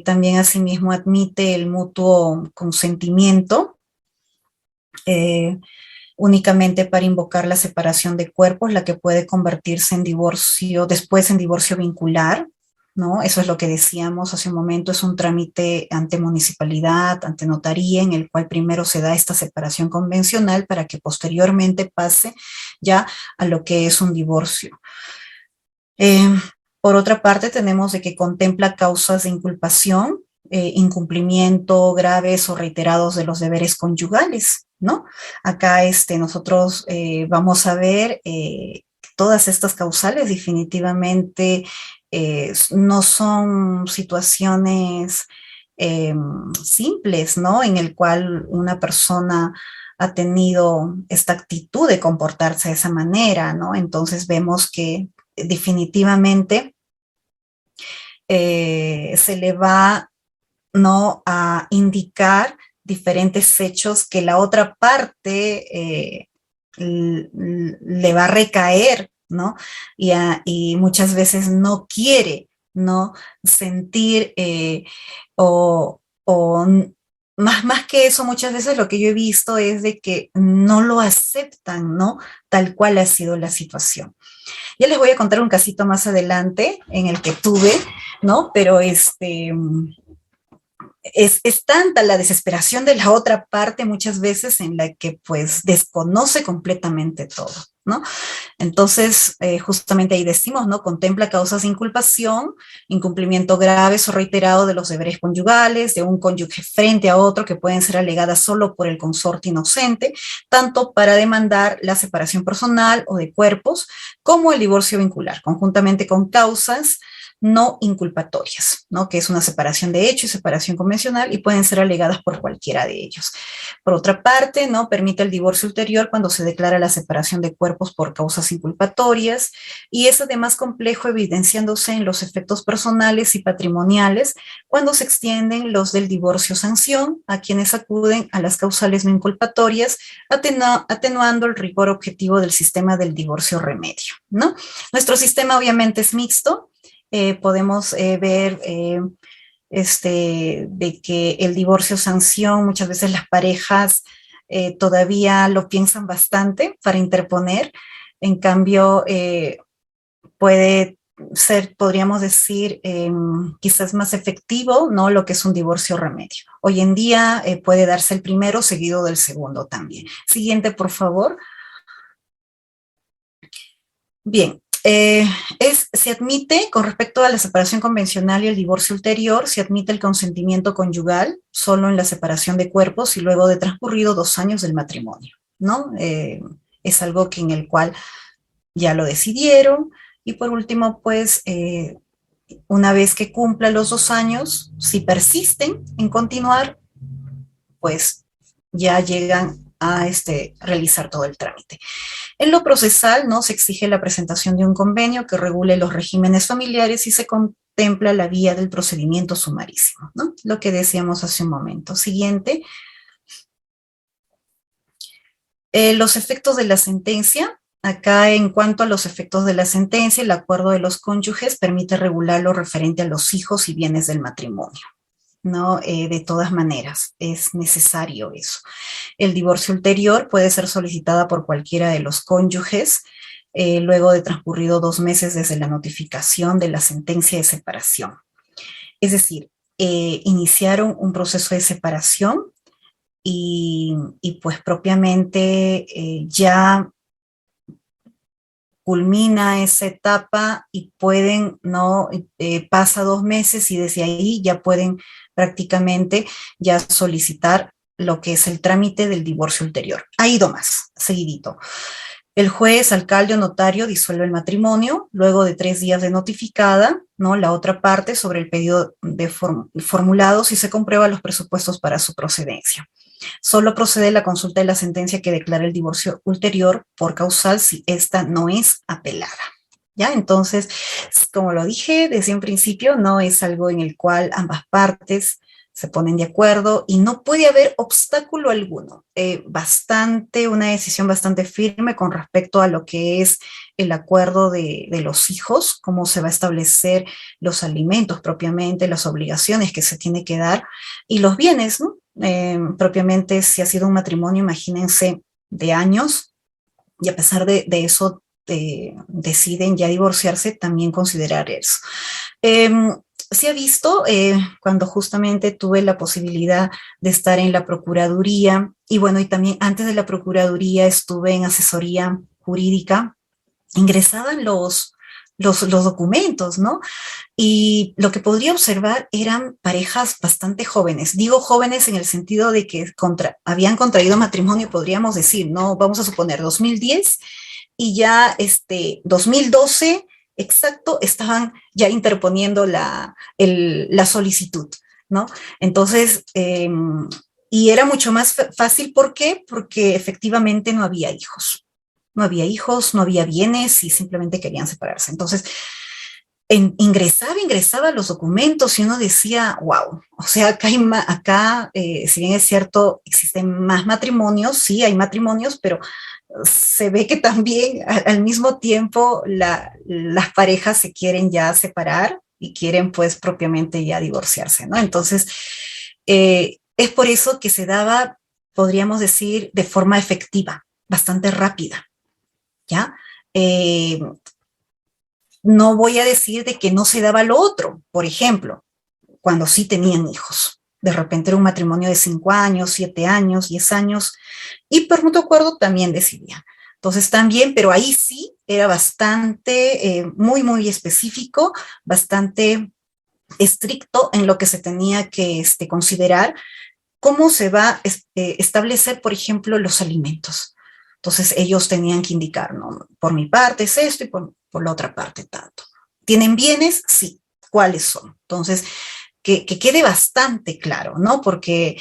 También asimismo admite el mutuo consentimiento, únicamente para invocar la separación de cuerpos, la que puede convertirse en divorcio, después en divorcio vincular, ¿no? Eso es lo que decíamos hace un momento, es un trámite ante municipalidad, ante notaría, en el cual primero se da esta separación convencional para que posteriormente pase ya a lo que es un divorcio. Por otra parte, tenemos de que contempla causas de inculpación, incumplimiento graves o reiterados de los deberes conyugales, ¿no? Acá nosotros vamos a ver todas estas causales definitivamente no son situaciones simples, ¿no? En el cual una persona ha tenido esta actitud de comportarse de esa manera, ¿no? Entonces vemos que definitivamente se le va, ¿no? A indicar diferentes hechos que la otra parte le va a recaer, ¿no? Y muchas veces no quiere, ¿no? Sentir o más que eso, muchas veces lo que yo he visto es de que no lo aceptan, ¿no? Tal cual ha sido la situación. Ya les voy a contar un casito más adelante en el que tuve, ¿no? Pero es tanta la desesperación de la otra parte muchas veces en la que pues desconoce completamente todo, ¿no? Entonces, justamente ahí decimos, ¿no? Contempla causas de inculpación, incumplimiento graves o reiterado de los deberes conyugales, de un cónyuge frente a otro que pueden ser alegadas solo por el consorte inocente, tanto para demandar la separación personal o de cuerpos, como el divorcio vincular, conjuntamente con causas no inculpatorias, ¿no? Que es una separación de hecho y separación convencional y pueden ser alegadas por cualquiera de ellos. Por otra parte, ¿no? Permite el divorcio ulterior cuando se declara la separación de cuerpos por causas inculpatorias y es además complejo evidenciándose en los efectos personales y patrimoniales cuando se extienden los del divorcio sanción a quienes acuden a las causales no inculpatorias, atenuando el rigor objetivo del sistema del divorcio remedio, ¿no? Nuestro sistema obviamente es mixto. podemos ver de que el divorcio sanción, muchas veces las parejas todavía lo piensan bastante para interponer. En cambio, puede ser, podríamos decir, quizás más efectivo, ¿no? Lo que es un divorcio remedio. Hoy en día puede darse el primero seguido del segundo también. Siguiente, por favor. Bien, se admite, con respecto a la separación convencional y el divorcio ulterior, se admite el consentimiento conyugal solo en la separación de cuerpos y luego de transcurrido 2 años del matrimonio, ¿no? Es algo que en el cual ya lo decidieron. Y por último, pues, una vez que cumpla los 2 años, si persisten en continuar, pues ya llegan a realizar todo el trámite. En lo procesal, ¿no? Se exige la presentación de un convenio que regule los regímenes familiares y se contempla la vía del procedimiento sumarísimo, ¿no? Lo que decíamos hace un momento. Siguiente. Los efectos de la sentencia. Acá, en cuanto a los efectos de la sentencia, el acuerdo de los cónyuges permite regular lo referente a los hijos y bienes del matrimonio, ¿no? De todas maneras, es necesario eso. El divorcio ulterior puede ser solicitada por cualquiera de los cónyuges luego de transcurrido 2 meses desde la notificación de la sentencia de separación. Es decir, iniciaron un proceso de separación y pues propiamente ya culmina esa etapa y pueden, ¿no? Pasa 2 meses y desde ahí ya pueden prácticamente ya solicitar lo que es el trámite del divorcio ulterior. Ha ido más, seguidito. El juez, alcalde o notario disuelve el matrimonio, luego de 3 días de notificada, ¿no? La otra parte sobre el pedido de formulado si se comprueba los presupuestos para su procedencia. Solo procede la consulta de la sentencia que declara el divorcio ulterior por causal si esta no es apelada. ¿Ya? Entonces, como lo dije desde un principio, no es algo en el cual ambas partes se ponen de acuerdo y no puede haber obstáculo alguno. Una decisión bastante firme con respecto a lo que es el acuerdo de los hijos, cómo se va a establecer los alimentos propiamente, las obligaciones que se tiene que dar y los bienes, ¿no? Propiamente, si ha sido un matrimonio, imagínense, de años, y a pesar de eso deciden ya divorciarse, también considerar eso. Se ha visto cuando justamente tuve la posibilidad de estar en la Procuraduría, y bueno, y también antes de la Procuraduría estuve en asesoría jurídica, ingresaban los documentos, ¿no? Y lo que podría observar eran parejas bastante jóvenes. Digo jóvenes en el sentido de que habían contraído matrimonio, podríamos decir, ¿no? Vamos a suponer 2010 y ya 2012, exacto, estaban ya interponiendo la solicitud, ¿no? Entonces, y era mucho más fácil, ¿por qué? Porque efectivamente no había hijos. No había hijos, no había bienes y simplemente querían separarse. Entonces, ingresaba los documentos y uno decía, wow, o sea, acá si bien es cierto, existen más matrimonios, sí, hay matrimonios, pero se ve que también al mismo tiempo las parejas se quieren ya separar y quieren pues propiamente ya divorciarse, ¿no? Entonces, es por eso que se daba, podríamos decir, de forma efectiva, bastante rápida, ¿ya? No voy a decir de que no se daba lo otro, por ejemplo, cuando sí tenían hijos. De repente era un matrimonio de 5 años, 7 años, 10 años, y por mutuo acuerdo también decidían. Entonces también, pero ahí sí era bastante, muy, muy específico, bastante estricto en lo que se tenía que considerar, cómo se va a establecer, por ejemplo, los alimentos. Entonces ellos tenían que indicar, ¿no? Por mi parte es esto y por la otra parte tanto. ¿Tienen bienes? Sí. ¿Cuáles son? Entonces, que quede bastante claro, ¿no? Porque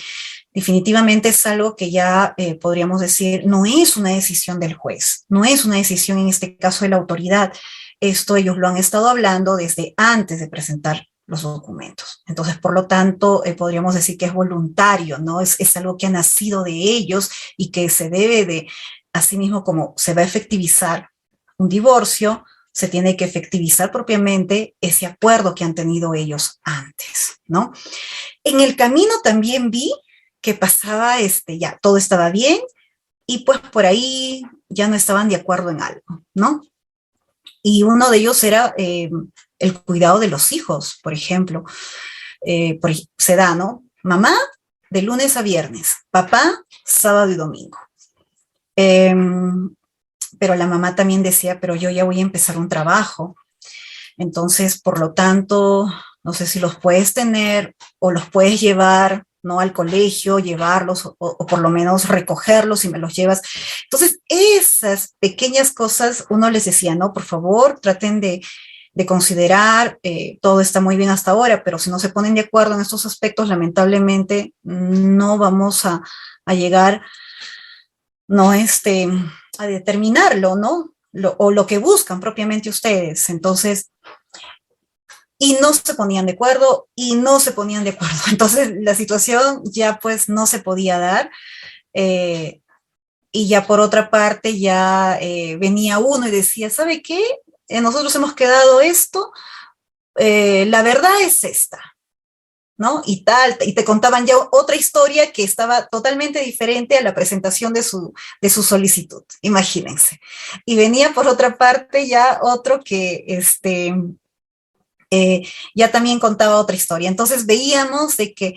definitivamente es algo que ya podríamos decir, no es una decisión del juez, no es una decisión en este caso de la autoridad. Esto ellos lo han estado hablando desde antes de presentar los documentos. Entonces, por lo tanto, podríamos decir que es voluntario, ¿no? Es algo que ha nacido de ellos y que se debe de, asimismo, como se va a efectivizar un divorcio, se tiene que efectivizar propiamente ese acuerdo que han tenido ellos antes, ¿no? En el camino también vi que pasaba, ya todo estaba bien y pues por ahí ya no estaban de acuerdo en algo, ¿no? Y uno de ellos era el cuidado de los hijos, por ejemplo. Se da, ¿no? Mamá de lunes a viernes, papá sábado y domingo. Eh, pero la mamá también decía, pero yo ya voy a empezar un trabajo, entonces, por lo tanto, no sé si los puedes tener o los puedes llevar, ¿no? Al colegio, llevarlos o por lo menos recogerlos y me los llevas. Entonces, esas pequeñas cosas uno les decía, no, por favor, traten de considerar, todo está muy bien hasta ahora, pero si no se ponen de acuerdo en estos aspectos, lamentablemente no vamos a llegar, no, a determinarlo, ¿no? O lo que buscan propiamente ustedes. Entonces, y no se ponían de acuerdo y no se ponían de acuerdo. Entonces la situación ya pues no se podía dar. eh, y ya por otra parte ya venía uno y decía, ¿sabe qué? Nosotros hemos quedado esto, la verdad es esta, ¿no? Y tal, y te contaban ya otra historia que estaba totalmente diferente a la presentación de su solicitud, imagínense. Y venía por otra parte ya otro que, ya también contaba otra historia. Entonces veíamos de que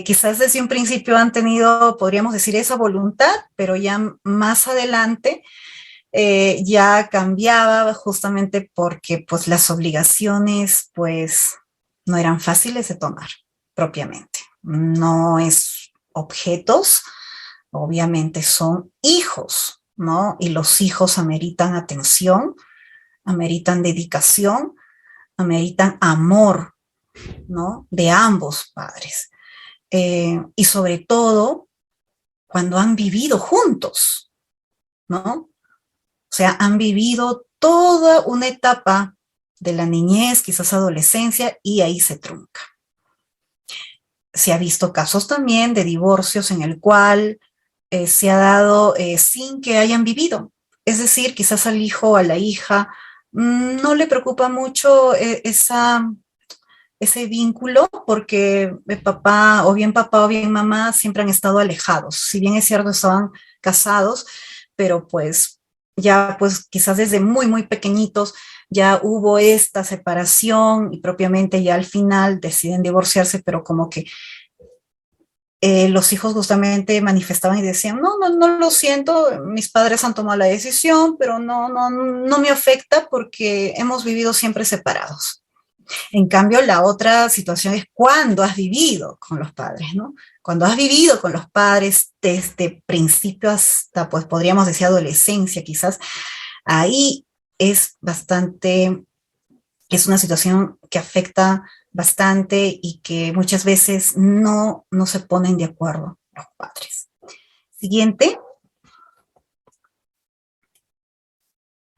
quizás desde un principio han tenido, podríamos decir, esa voluntad, pero ya más adelante ya cambiaba justamente porque pues las obligaciones pues no eran fáciles de tomar propiamente. No es objetos, obviamente son hijos, ¿no? Y los hijos ameritan atención, ameritan dedicación, ameritan amor, ¿no? De ambos padres. Y sobre todo cuando han vivido juntos, ¿no? O sea, han vivido toda una etapa de la niñez, quizás adolescencia, y ahí se trunca. Se ha visto casos también de divorcios en el cual se ha dado sin que hayan vivido. Es decir, quizás al hijo o a la hija no le preocupa mucho ese vínculo porque papá o bien mamá siempre han estado alejados. Si bien es cierto, estaban casados, pero pues ya pues quizás desde muy, muy pequeñitos ya hubo esta separación y propiamente ya al final deciden divorciarse, pero como que los hijos justamente manifestaban y decían, no lo siento, mis padres han tomado la decisión, pero no me afecta porque hemos vivido siempre separados. En cambio, la otra situación es cuando has vivido con los padres, ¿no? Cuando has vivido con los padres desde principio hasta, pues podríamos decir, adolescencia quizás, ahí es bastante, es una situación que afecta bastante y que muchas veces no se ponen de acuerdo los padres. Siguiente.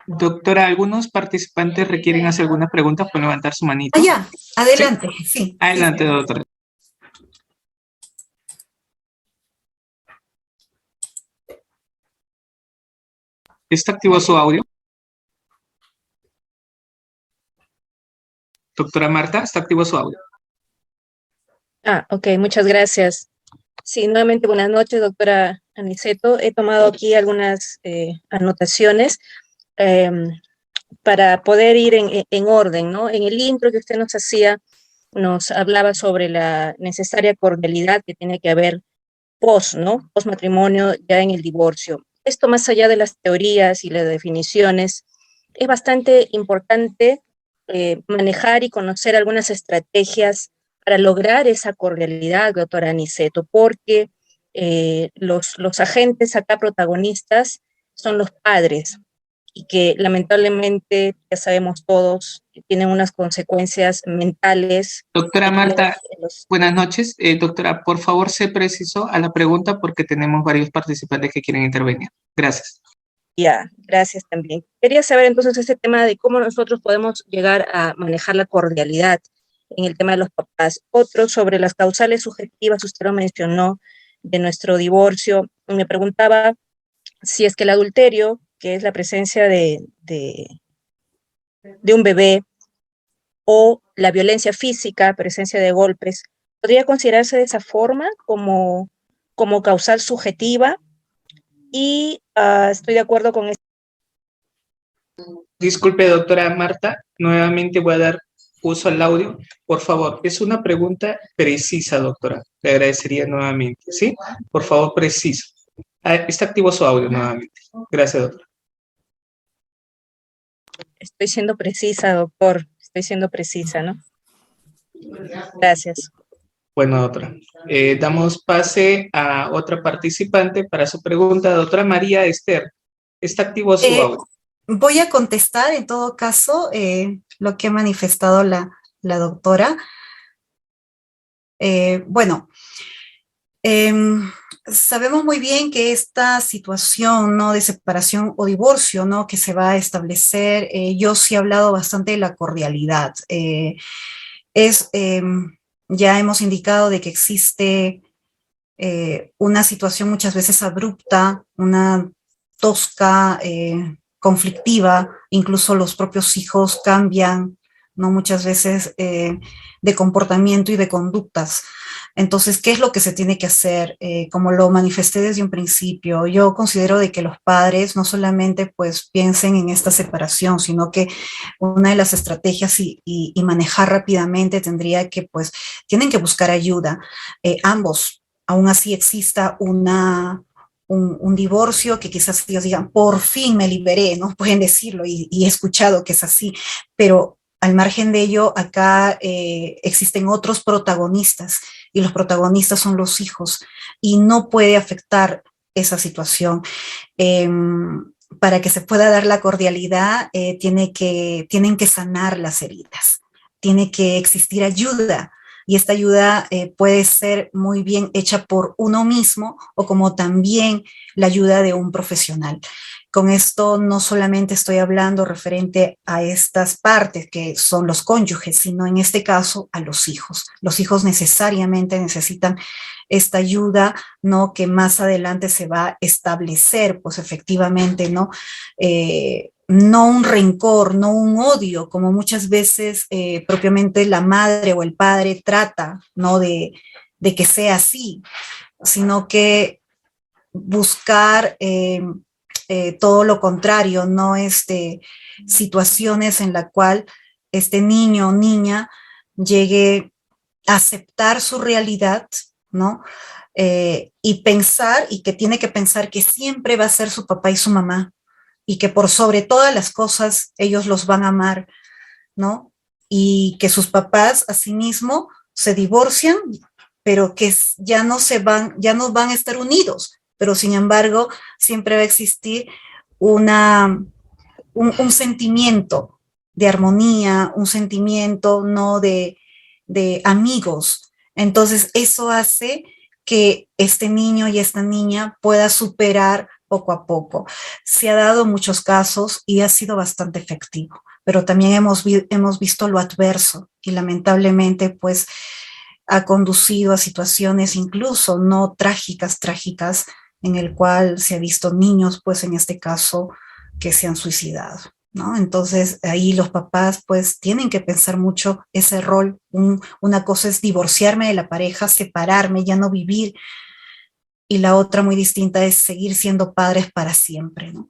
Doctora, algunos participantes requieren hacer alguna pregunta, pueden levantar su manito. Ya, adelante, sí. Adelante, doctora. ¿Está activo su audio? Doctora Marta, ¿está activo su audio? Ok, muchas gracias. Sí, nuevamente buenas noches, doctora Aniceto. He tomado aquí algunas anotaciones para poder ir en orden, ¿no? En el intro que usted nos hacía, nos hablaba sobre la necesaria cordialidad que tiene que haber ¿no? Post matrimonio, ya en el divorcio. Esto, más allá de las teorías y las definiciones, es bastante importante manejar y conocer algunas estrategias para lograr esa cordialidad, doctora Aniceto, porque los agentes acá protagonistas son los padres y que lamentablemente, ya sabemos todos, tienen unas consecuencias mentales. Doctora Marta, buenas noches. Doctora, por favor, sé preciso a la pregunta porque tenemos varios participantes que quieren intervenir. Gracias. Ya, gracias también. Quería saber entonces este tema de cómo nosotros podemos llegar a manejar la cordialidad en el tema de los papás. Otro sobre las causales subjetivas, usted lo mencionó, de nuestro divorcio. Me preguntaba si es que el adulterio, que es la presencia de un bebé o la violencia física, presencia de golpes, podría considerarse de esa forma como causal subjetiva y estoy de acuerdo con esto. Disculpe, doctora Marta, nuevamente voy a dar uso al audio. Por favor, es una pregunta precisa, doctora. Le agradecería nuevamente, ¿sí? Por favor, preciso. Está activo su audio nuevamente. Gracias, doctora. Estoy siendo precisa, doctor. Estoy siendo precisa, ¿no? Gracias. Bueno, doctora. Damos pase a otra participante para su pregunta. Doctora María Esther, está activo su audio. Voy a contestar en todo caso lo que ha manifestado la doctora. Bueno, sabemos muy bien que esta situación, ¿no?, de separación o divorcio, ¿no?, que se va a establecer, yo sí he hablado bastante de la cordialidad. Ya hemos indicado de que existe una situación muchas veces abrupta, una tosca, conflictiva, incluso los propios hijos cambian, ¿no?, muchas veces de comportamiento y de conductas. Entonces, ¿qué es lo que se tiene que hacer? Como lo manifesté desde un principio, yo considero de que los padres no solamente pues piensen en esta separación, sino que una de las estrategias y manejar rápidamente tendría que pues, tienen que buscar ayuda, ambos, aún así exista un divorcio, que quizás ellos digan, por fin me liberé, ¿no? Pueden decirlo y he escuchado que es así, pero al margen de ello, acá existen otros protagonistas y los protagonistas son los hijos y no puede afectar esa situación. Para que se pueda dar la cordialidad, tienen que sanar las heridas, tiene que existir ayuda y esta ayuda puede ser muy bien hecha por uno mismo o como también la ayuda de un profesional. Con esto no solamente estoy hablando referente a estas partes que son los cónyuges, sino en este caso a los hijos. Los hijos necesariamente necesitan esta ayuda, ¿no?, que más adelante se va a establecer, pues efectivamente, ¿no? No un rencor, no un odio, como muchas veces propiamente la madre o el padre trata, ¿no?, de que sea así, sino que buscar todo lo contrario, no situaciones en la cual este niño o niña llegue a aceptar su realidad, ¿no? Y pensar, y que tiene que pensar que siempre va a ser su papá y su mamá, y que por sobre todas las cosas ellos los van a amar, ¿no? Y que sus papás asimismo se divorcian, pero que ya no van a estar unidos, pero sin embargo siempre va a existir un sentimiento de armonía, un sentimiento no de amigos. Entonces eso hace que este niño y esta niña pueda superar poco a poco. Se ha dado muchos casos y ha sido bastante efectivo, pero también hemos visto lo adverso y lamentablemente pues ha conducido a situaciones incluso no trágicas, en el cual se ha visto niños, pues en este caso, que se han suicidado, ¿no? Entonces ahí los papás pues tienen que pensar mucho ese rol. Una cosa es divorciarme de la pareja, separarme, ya no vivir, y la otra muy distinta es seguir siendo padres para siempre, ¿no?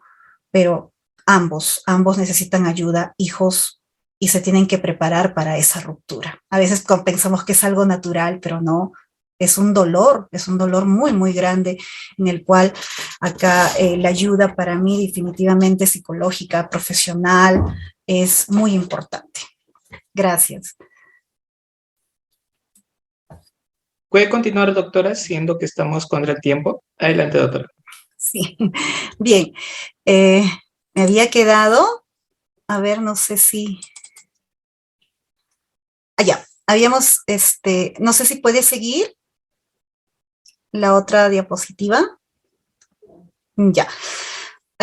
Pero ambos necesitan ayuda, hijos, y se tienen que preparar para esa ruptura. A veces pensamos que es algo natural, pero no, es un dolor muy, muy grande, en el cual acá la ayuda para mí definitivamente psicológica, profesional, es muy importante. Gracias. ¿Puede continuar, doctora, siendo que estamos contra el tiempo? Adelante, doctora. Sí, bien. Me había quedado, a ver, no sé si... Allá, habíamos, no sé si puede seguir la otra diapositiva. Ya.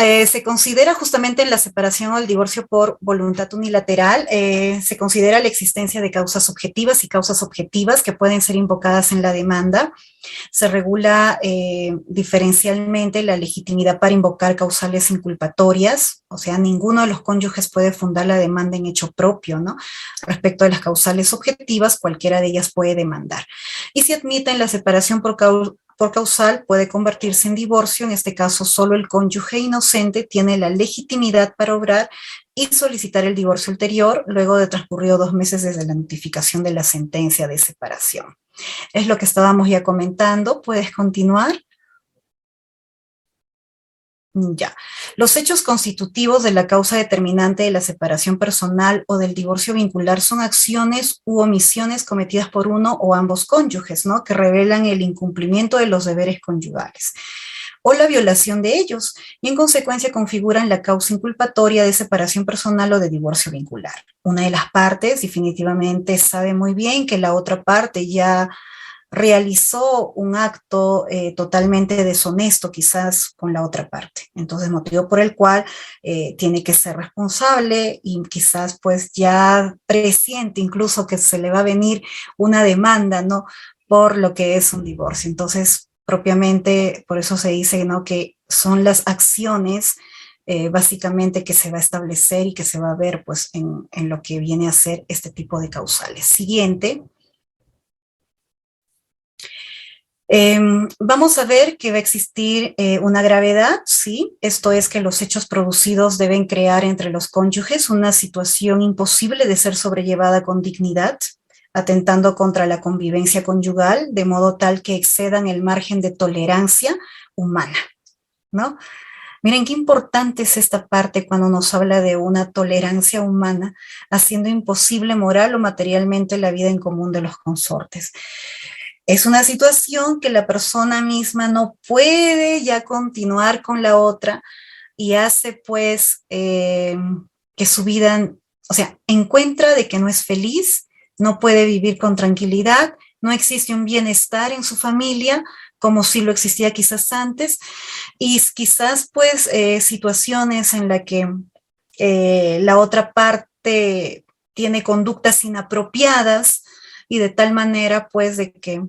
Se considera justamente en la separación o el divorcio por voluntad unilateral, se considera la existencia de causas objetivas y causas objetivas que pueden ser invocadas en la demanda. Se regula diferencialmente la legitimidad para invocar causales inculpatorias, o sea, ninguno de los cónyuges puede fundar la demanda en hecho propio, ¿no? Respecto a las causales objetivas, cualquiera de ellas puede demandar. Y si admiten la separación por causal, puede convertirse en divorcio. En este caso, solo el cónyuge inocente tiene la legitimidad para obrar y solicitar el divorcio ulterior luego de transcurrido 2 meses desde la notificación de la sentencia de separación. Es lo que estábamos ya comentando. ¿Puedes continuar? Ya. Los hechos constitutivos de la causa determinante de la separación personal o del divorcio vincular son acciones u omisiones cometidas por uno o ambos cónyuges, ¿no? Que revelan el incumplimiento de los deberes conyugales o la violación de ellos, y en consecuencia configuran la causa inculpatoria de separación personal o de divorcio vincular. Una de las partes definitivamente sabe muy bien que la otra parte ya realizó un acto totalmente deshonesto quizás con la otra parte. Entonces, motivo por el cual tiene que ser responsable y quizás pues ya presiente incluso que se le va a venir una demanda, ¿no? Por lo que es un divorcio. Entonces, propiamente, por eso se dice, ¿no? Que son las acciones básicamente que se va a establecer y que se va a ver pues en lo que viene a ser este tipo de causales. Siguiente. Vamos a ver que va a existir una gravedad, ¿sí? Esto es que los hechos producidos deben crear entre los cónyuges una situación imposible de ser sobrellevada con dignidad, atentando contra la convivencia conyugal, de modo tal que excedan el margen de tolerancia humana, ¿no? Miren qué importante es esta parte cuando nos habla de una tolerancia humana, haciendo imposible moral o materialmente la vida en común de los consortes. Es una situación que la persona misma no puede ya continuar con la otra y hace pues que su vida, o sea, encuentra de que no es feliz, no puede vivir con tranquilidad, no existe un bienestar en su familia como si lo existía quizás antes, y quizás pues situaciones en las que la otra parte tiene conductas inapropiadas y de tal manera pues de que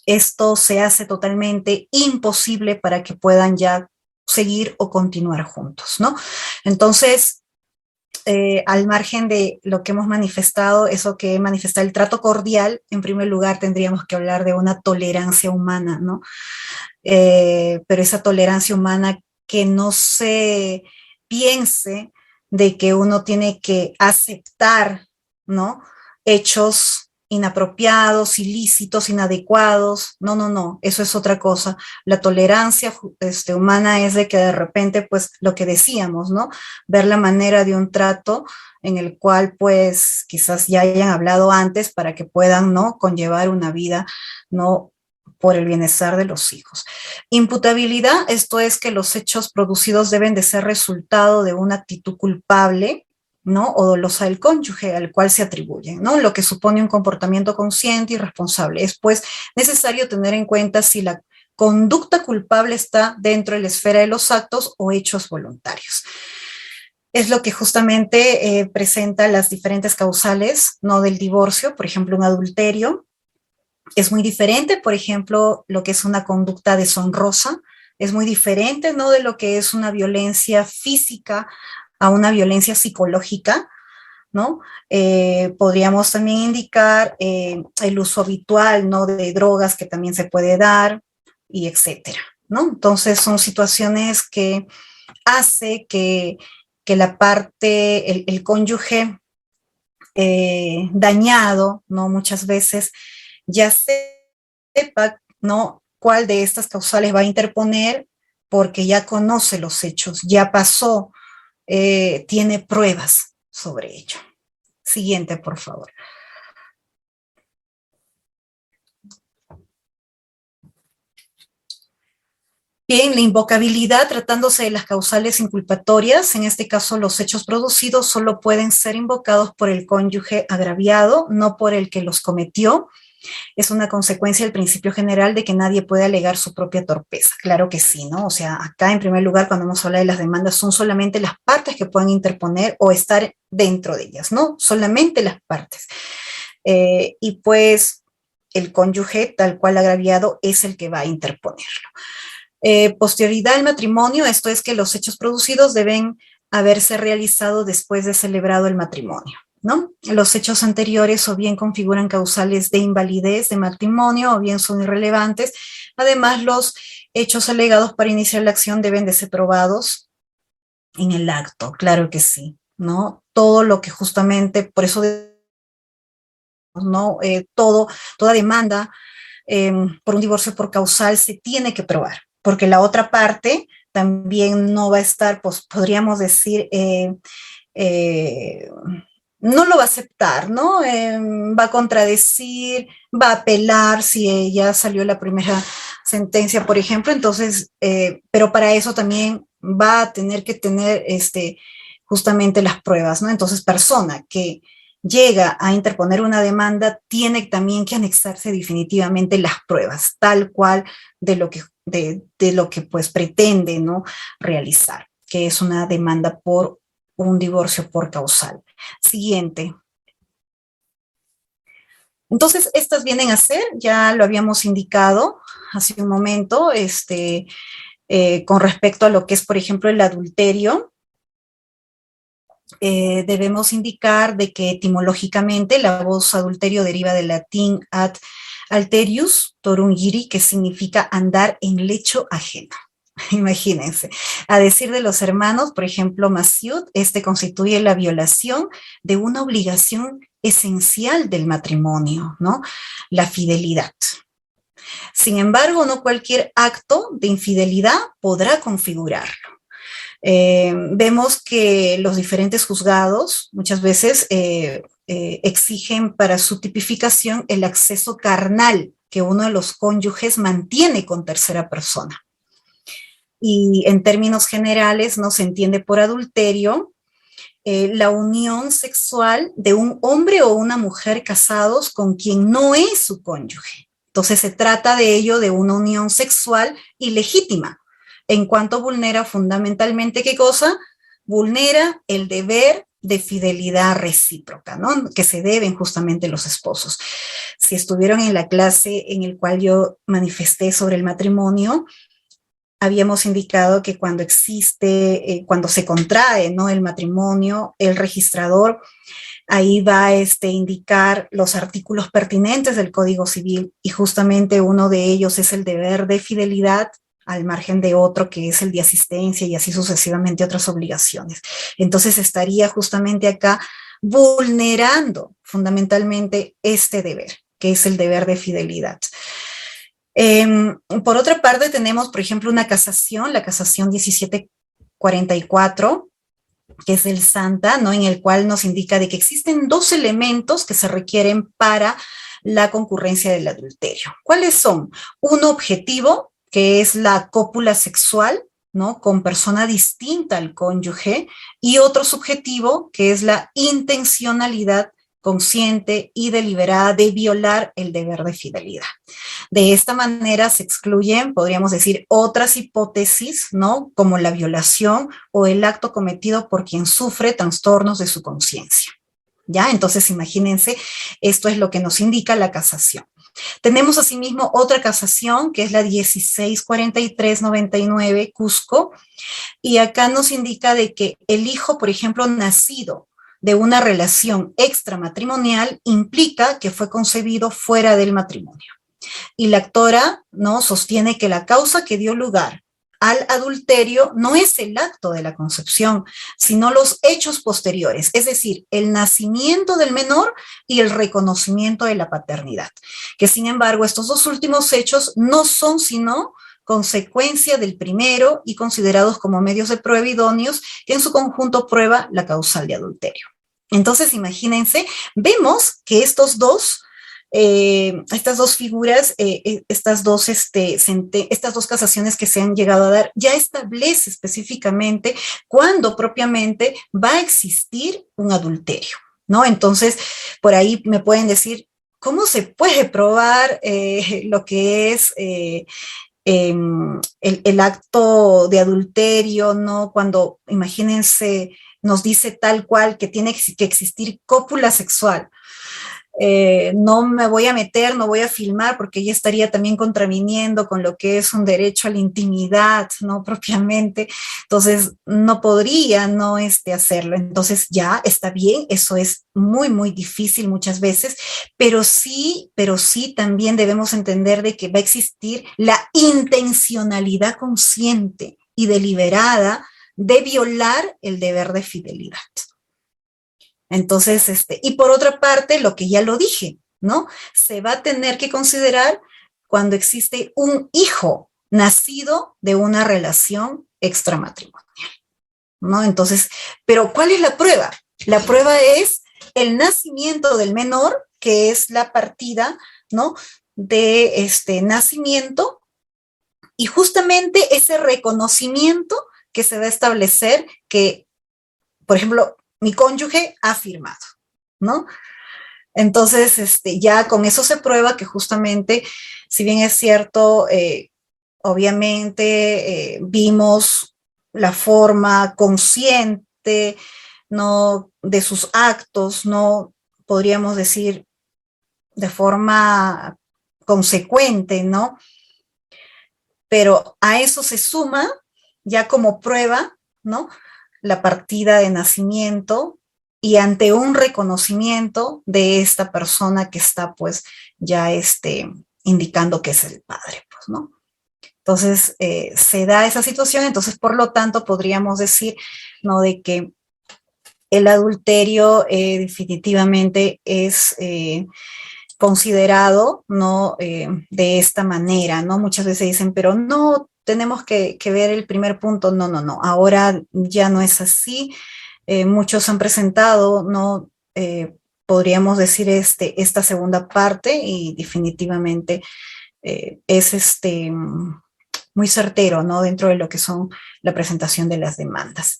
esto se hace totalmente imposible para que puedan ya seguir o continuar juntos, ¿no? Entonces, al margen de lo que hemos manifestado, eso que manifesta el trato cordial, en primer lugar tendríamos que hablar de una tolerancia humana, ¿no? Pero esa tolerancia humana que no se piense de que uno tiene que aceptar, ¿no? Hechos inapropiados, ilícitos, inadecuados. No, no, no, eso es otra cosa. La tolerancia humana es de que de repente, pues, lo que decíamos, ¿no? Ver la manera de un trato en el cual, pues, quizás ya hayan hablado antes para que puedan, ¿no? Conllevar una vida, ¿no? Por el bienestar de los hijos. Imputabilidad, esto es que los hechos producidos deben de ser resultado de una actitud culpable, ¿no? O dolosa del cónyuge al cual se atribuyen, ¿no? Lo que supone un comportamiento consciente y responsable. Es pues necesario tener en cuenta si la conducta culpable está dentro de la esfera de los actos o hechos voluntarios. Es lo que justamente presenta las diferentes causales, ¿no? Del divorcio, por ejemplo, un adulterio. Es muy diferente, por ejemplo, lo que es una conducta deshonrosa, es muy diferente, ¿no? De lo que es una violencia física a una violencia psicológica, ¿no? Podríamos también indicar el uso habitual, ¿no? De drogas que también se puede dar, y etcétera, ¿no? Entonces son situaciones que hace que la parte, el cónyuge dañado, ¿no? Muchas veces ya sepa, ¿no? Cuál de estas causales va a interponer porque ya conoce los hechos, ya pasó, tiene pruebas sobre ello. Siguiente, por favor. Bien, la invocabilidad, tratándose de las causales inculpatorias, en este caso los hechos producidos solo pueden ser invocados por el cónyuge agraviado, no por el que los cometió. Es una consecuencia del principio general de que nadie puede alegar su propia torpeza. Claro que sí, ¿no? O sea, acá en primer lugar, cuando hemos hablado de las demandas, son solamente las partes que pueden interponer o estar dentro de ellas, ¿no? Solamente las partes. Y pues el cónyuge, tal cual agraviado, es el que va a interponerlo. Posterioridad al matrimonio, esto es que los hechos producidos deben haberse realizado después de celebrado el matrimonio, ¿no? Los hechos anteriores o bien configuran causales de invalidez de matrimonio o bien son irrelevantes. Además, los hechos alegados para iniciar la acción deben de ser probados en el acto, claro que sí, ¿no? Todo lo que justamente, por eso, ¿no? Toda demanda por un divorcio por causal se tiene que probar, porque la otra parte también no va a estar, pues podríamos decir, no lo va a aceptar, ¿no? Va a contradecir, va a apelar si ya salió la primera sentencia, por ejemplo, entonces, pero para eso también va a tener que tener justamente las pruebas, ¿no? Entonces, persona que llega a interponer una demanda tiene también que anexarse definitivamente las pruebas, tal cual de lo que pues pretende, ¿no? realizar, que es una demanda por un divorcio por causal. Siguiente. Entonces, estas vienen a ser, ya lo habíamos indicado hace un momento, con respecto a lo que es, por ejemplo, el adulterio. Debemos indicar de que etimológicamente la voz adulterio deriva del latín ad alterius torungiri, que significa andar en lecho ajeno. Imagínense, a decir de los hermanos, por ejemplo, Maciud, constituye la violación de una obligación esencial del matrimonio, ¿no? La fidelidad. Sin embargo, no cualquier acto de infidelidad podrá configurarlo. Vemos que los diferentes juzgados muchas veces exigen para su tipificación el acceso carnal que uno de los cónyuges mantiene con tercera persona. Y en términos generales no se entiende por adulterio la unión sexual de un hombre o una mujer casados con quien no es su cónyuge. Entonces se trata de ello de una unión sexual ilegítima, en cuanto vulnera fundamentalmente, ¿qué cosa? Vulnera el deber de fidelidad recíproca, ¿no? Que se deben justamente los esposos. Si estuvieron en la clase en el cual yo manifesté sobre el matrimonio, habíamos indicado que cuando cuando se contrae, ¿no? el matrimonio, el registrador ahí va a indicar los artículos pertinentes del Código Civil y justamente uno de ellos es el deber de fidelidad al margen de otro que es el de asistencia y así sucesivamente otras obligaciones. Entonces estaría justamente acá vulnerando fundamentalmente este deber, que es el deber de fidelidad. Por otra parte tenemos, por ejemplo, una casación, la casación 1744, que es del Santa, ¿no? En el cual nos indica de que existen dos elementos que se requieren para la concurrencia del adulterio. ¿Cuáles son? Un objetivo, que es la cópula sexual, ¿no? Con persona distinta al cónyuge, y otro subjetivo, que es la intencionalidad consciente y deliberada de violar el deber de fidelidad. De esta manera se excluyen, podríamos decir, otras hipótesis, ¿no? Como la violación o el acto cometido por quien sufre trastornos de su conciencia. ¿Ya? Entonces, imagínense, esto es lo que nos indica la casación. Tenemos asimismo otra casación, que es la 1643-99, Cusco, y acá nos indica de que el hijo, por ejemplo, nacido de una relación extramatrimonial implica que fue concebido fuera del matrimonio. Y la actora, ¿no? sostiene que la causa que dio lugar al adulterio no es el acto de la concepción, sino los hechos posteriores, es decir, el nacimiento del menor y el reconocimiento de la paternidad, que sin embargo estos dos últimos hechos no son sino consecuencia del primero y considerados como medios de prueba idóneos que en su conjunto prueba la causal de adulterio. Entonces, imagínense, vemos que estos dos estas dos figuras, estas dos casaciones que se han llegado a dar, ya establece específicamente cuándo propiamente va a existir un adulterio, ¿no? Entonces, por ahí me pueden decir, ¿cómo se puede probar lo que es el acto de adulterio, ¿no? Cuando, imagínense, nos dice tal cual que tiene que existir cópula sexual. No me voy a meter, no voy a filmar porque ya estaría también contraviniendo con lo que es un derecho a la intimidad, ¿no? Propiamente. Entonces, no podría no hacerlo. Entonces, ya está bien, eso es muy, muy difícil muchas veces, pero sí también debemos entender de que va a existir la intencionalidad consciente y deliberada de violar el deber de fidelidad. Entonces, y por otra parte, lo que ya lo dije, ¿no? Se va a tener que considerar cuando existe un hijo nacido de una relación extramatrimonial, ¿no? Entonces, pero ¿cuál es la prueba? La prueba es el nacimiento del menor, que es la partida, ¿no? De nacimiento, y justamente ese reconocimiento que se va a establecer que, por ejemplo, mi cónyuge ha firmado, ¿no? Entonces, ya con eso se prueba que justamente, si bien es cierto, obviamente vimos la forma consciente, ¿no? De sus actos, ¿no? Podríamos decir de forma consecuente, ¿no? Pero a eso se suma ya como prueba, ¿no? La partida de nacimiento y ante un reconocimiento de esta persona que está pues ya indicando que es el padre, pues, ¿no? Entonces se da esa situación, entonces por lo tanto podríamos decir, ¿no? De que el adulterio definitivamente es considerado, ¿no? De esta manera, ¿no? Muchas veces dicen, pero no, tenemos que ver el primer punto, no, ahora ya no es así, muchos han presentado, ¿no? Podríamos decir esta segunda parte y definitivamente es muy certero, ¿no? Dentro de lo que son la presentación de las demandas.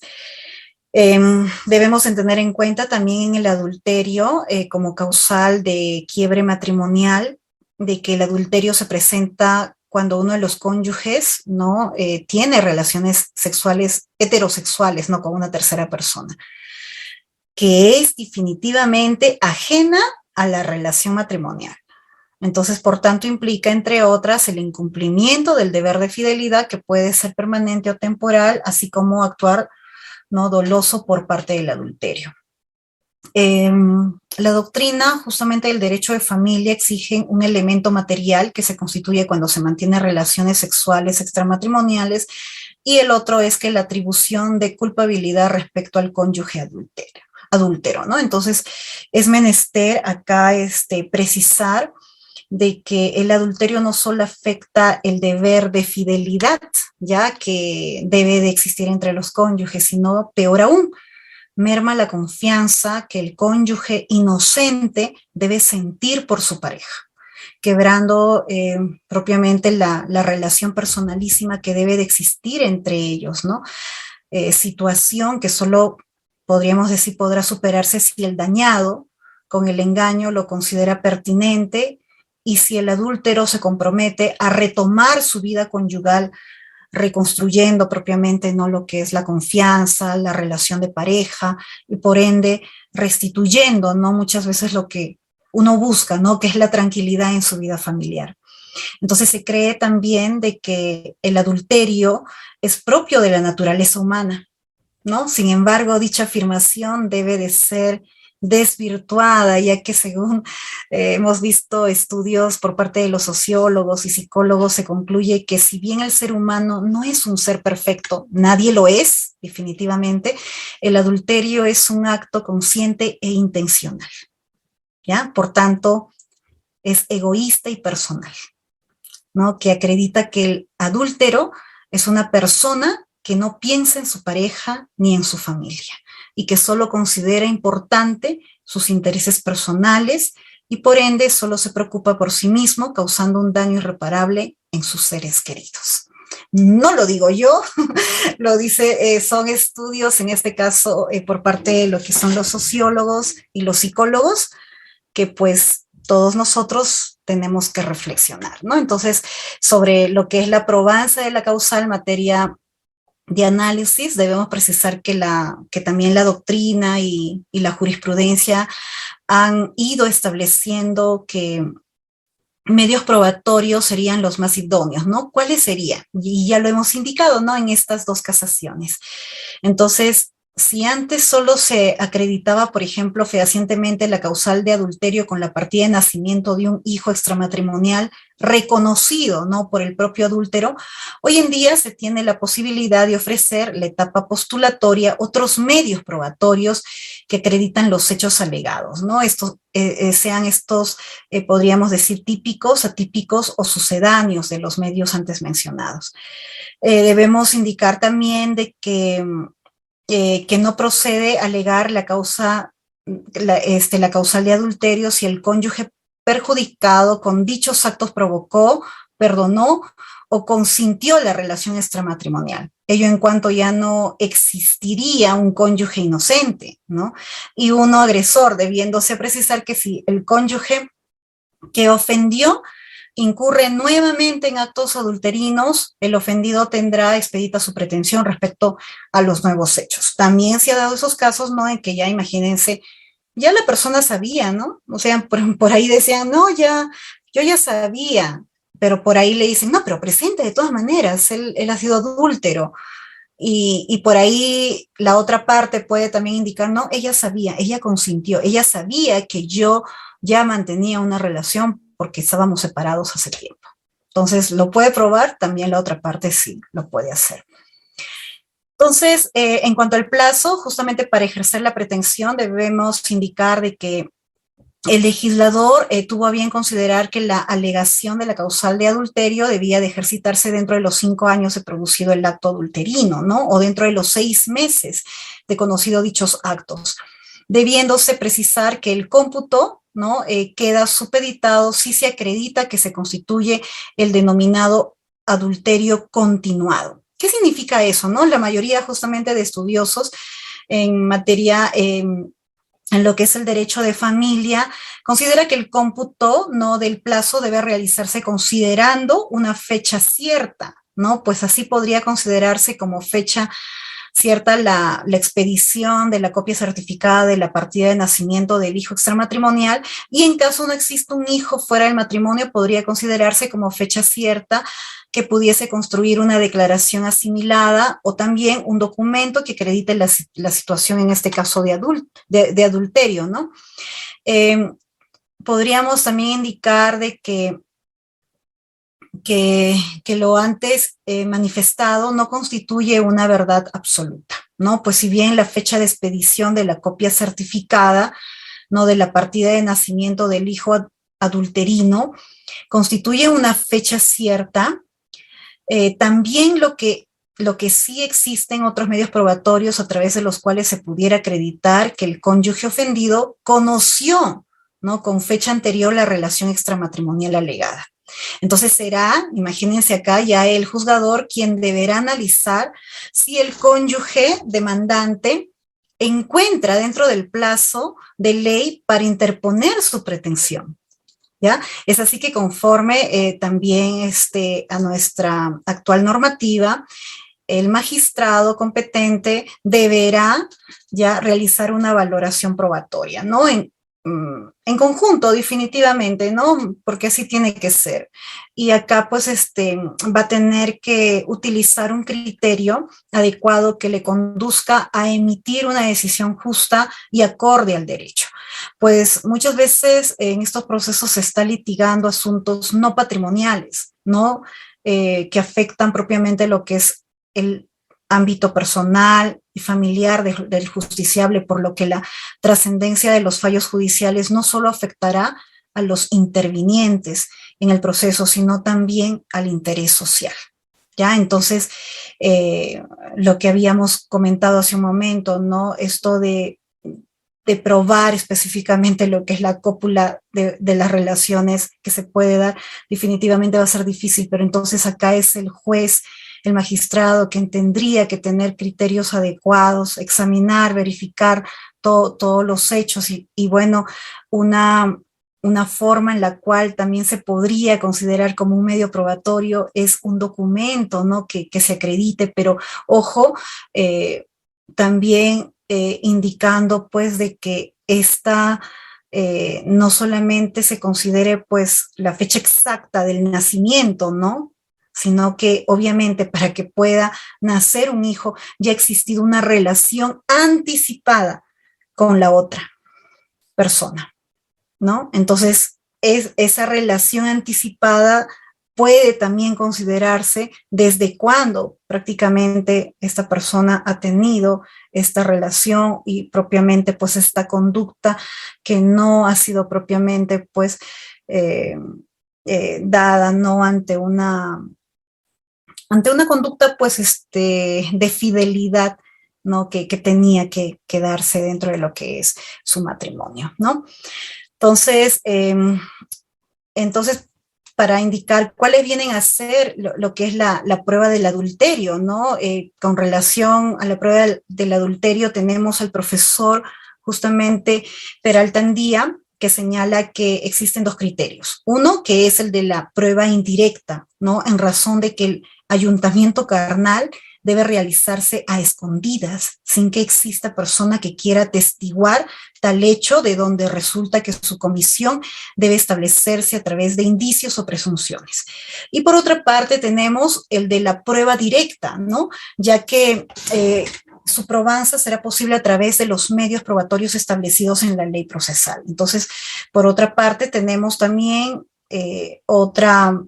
Debemos tener en cuenta también el adulterio como causal de quiebre matrimonial, de que el adulterio se presenta cuando uno de los cónyuges, ¿no? Tiene relaciones sexuales heterosexuales, ¿no? Con una tercera persona, que es definitivamente ajena a la relación matrimonial. Entonces, por tanto, implica, entre otras, el incumplimiento del deber de fidelidad que puede ser permanente o temporal, así como actuar, ¿no? Doloso por parte del adulterio. La doctrina justamente del derecho de familia exige un elemento material que se constituye cuando se mantiene relaciones sexuales extramatrimoniales y el otro es que la atribución de culpabilidad respecto al cónyuge adúltero, ¿no? Entonces es menester acá precisar de que el adulterio no solo afecta el deber de fidelidad, ya que debe de existir entre los cónyuges, sino peor aún, merma la confianza que el cónyuge inocente debe sentir por su pareja, quebrando propiamente la relación personalísima que debe de existir entre ellos, ¿no? Situación que solo podríamos decir podrá superarse si el dañado con el engaño lo considera pertinente y si el adúltero se compromete a retomar su vida conyugal reconstruyendo propiamente, ¿no? Lo que es la confianza, la relación de pareja y por ende restituyendo, ¿no? Muchas veces lo que uno busca, ¿no? Que es la tranquilidad en su vida familiar. Entonces se cree también de que el adulterio es propio de la naturaleza humana, ¿no? Sin embargo, dicha afirmación debe de ser desvirtuada, ya que según hemos visto estudios por parte de los sociólogos y psicólogos, se concluye que si bien el ser humano no es un ser perfecto, nadie lo es, definitivamente, el adulterio es un acto consciente e intencional, ¿ya? Por tanto, es egoísta y personal, ¿no? Que acredita que el adúltero es una persona que no piensa en su pareja ni en su familia y que solo considera importante sus intereses personales y por ende solo se preocupa por sí mismo, causando un daño irreparable en sus seres queridos. No lo digo yo, lo dice, son estudios, en este caso, por parte de lo que son los sociólogos y los psicólogos, que pues todos nosotros tenemos que reflexionar, ¿no? Entonces, sobre lo que es la probanza de la causal en materia de análisis, debemos precisar que también la doctrina y la jurisprudencia han ido estableciendo que medios probatorios serían los más idóneos, ¿no? ¿Cuáles serían? Y ya lo hemos indicado, ¿no? En estas dos casaciones. Entonces, si antes solo se acreditaba, por ejemplo, fehacientemente la causal de adulterio con la partida de nacimiento de un hijo extramatrimonial reconocido, ¿no?, por el propio adúltero, hoy en día se tiene la posibilidad de ofrecer la etapa postulatoria, otros medios probatorios que acreditan los hechos alegados, ¿no? Sean estos, podríamos decir, típicos, atípicos o sucedáneos de los medios antes mencionados. Debemos indicar también de que no procede alegar la causal de adulterio si el cónyuge perjudicado con dichos actos provocó, perdonó o consintió la relación extramatrimonial. Ello en cuanto ya no existiría un cónyuge inocente, ¿no? Y uno agresor, debiéndose precisar que si el cónyuge que ofendió incurre nuevamente en actos adulterinos, el ofendido tendrá expedita su pretensión respecto a los nuevos hechos. También se ha dado esos casos, ¿no?, en que ya, imagínense, ya la persona sabía, ¿no? O sea, por ahí decían, no, yo ya sabía, pero por ahí le dicen, no, pero presente de todas maneras, él ha sido adúltero. Y por ahí la otra parte puede también indicar, no, ella sabía, ella consintió, ella sabía que yo ya mantenía una relación porque estábamos separados hace tiempo. Entonces, ¿lo puede probar? También la otra parte sí lo puede hacer. Entonces, en cuanto al plazo, justamente para ejercer la pretensión debemos indicar de que el legislador tuvo a bien considerar que la alegación de la causal de adulterio debía de ejercitarse dentro de los 5 años de producido el acto adulterino, ¿no? O dentro de los 6 meses de conocido dichos actos, debiéndose precisar que el cómputo, ¿no?, queda supeditado si se acredita que se constituye el denominado adulterio continuado. ¿Qué significa eso, no? La mayoría justamente de estudiosos en materia en lo que es el derecho de familia, considera que el cómputo, ¿no?, del plazo debe realizarse considerando una fecha cierta, ¿no? Pues así podría considerarse como fecha cierta la expedición de la copia certificada de la partida de nacimiento del hijo extramatrimonial, y en caso no exista un hijo fuera del matrimonio, podría considerarse como fecha cierta que pudiese construir una declaración asimilada o también un documento que acredite la situación, en este caso de adulterio, ¿no? Podríamos también indicar de que lo antes manifestado no constituye una verdad absoluta, ¿no? Pues si bien la fecha de expedición de la copia certificada, ¿no?, de la partida de nacimiento del hijo adulterino constituye una fecha cierta, también lo que sí existen otros medios probatorios a través de los cuales se pudiera acreditar que el cónyuge ofendido conoció, ¿no?, con fecha anterior la relación extramatrimonial alegada. Entonces será, imagínense acá, ya el juzgador quien deberá analizar si el cónyuge demandante encuentra dentro del plazo de ley para interponer su pretensión, ¿ya? Es así que conforme también a nuestra actual normativa, el magistrado competente deberá ya realizar una valoración probatoria, ¿no? En conjunto, definitivamente, ¿no? Porque así tiene que ser. Y acá, pues, va a tener que utilizar un criterio adecuado que le conduzca a emitir una decisión justa y acorde al derecho. Pues muchas veces en estos procesos se está litigando asuntos no patrimoniales, ¿no? Que afectan propiamente lo que es el ámbito personal y familiar del justiciable, por lo que la trascendencia de los fallos judiciales no solo afectará a los intervinientes en el proceso, sino también al interés social, ¿ya? Entonces, lo que habíamos comentado hace un momento, ¿no? Esto de de probar específicamente lo que es la cópula de las relaciones que se puede dar, definitivamente va a ser difícil, pero entonces acá es el juez, el magistrado, quien tendría que tener criterios adecuados, examinar, verificar todos los hechos y bueno, una forma en la cual también se podría considerar como un medio probatorio es un documento, ¿no? Que se acredite, pero ojo, también indicando pues de que esta no solamente se considere pues la fecha exacta del nacimiento, ¿no? Sino que obviamente para que pueda nacer un hijo ya ha existido una relación anticipada con la otra persona, ¿no? Entonces, esa relación anticipada puede también considerarse desde cuándo prácticamente esta persona ha tenido esta relación y propiamente pues esta conducta que no ha sido propiamente pues dada, ¿no? Ante una conducta pues de fidelidad, ¿no? Que tenía que darse dentro de lo que es su matrimonio, ¿no? Entonces, para indicar cuáles vienen a ser lo que es la prueba del adulterio, ¿no? Con relación a la prueba del adulterio tenemos al profesor justamente Peralta Andía, que señala que existen dos criterios. Uno, que es el de la prueba indirecta, ¿no? En razón de que el ayuntamiento carnal debe realizarse a escondidas, sin que exista persona que quiera atestiguar tal hecho, de donde resulta que su comisión debe establecerse a través de indicios o presunciones. Y por otra parte tenemos el de la prueba directa, ¿no? Ya que su probanza será posible a través de los medios probatorios establecidos en la ley procesal. Entonces, por otra parte, tenemos también otra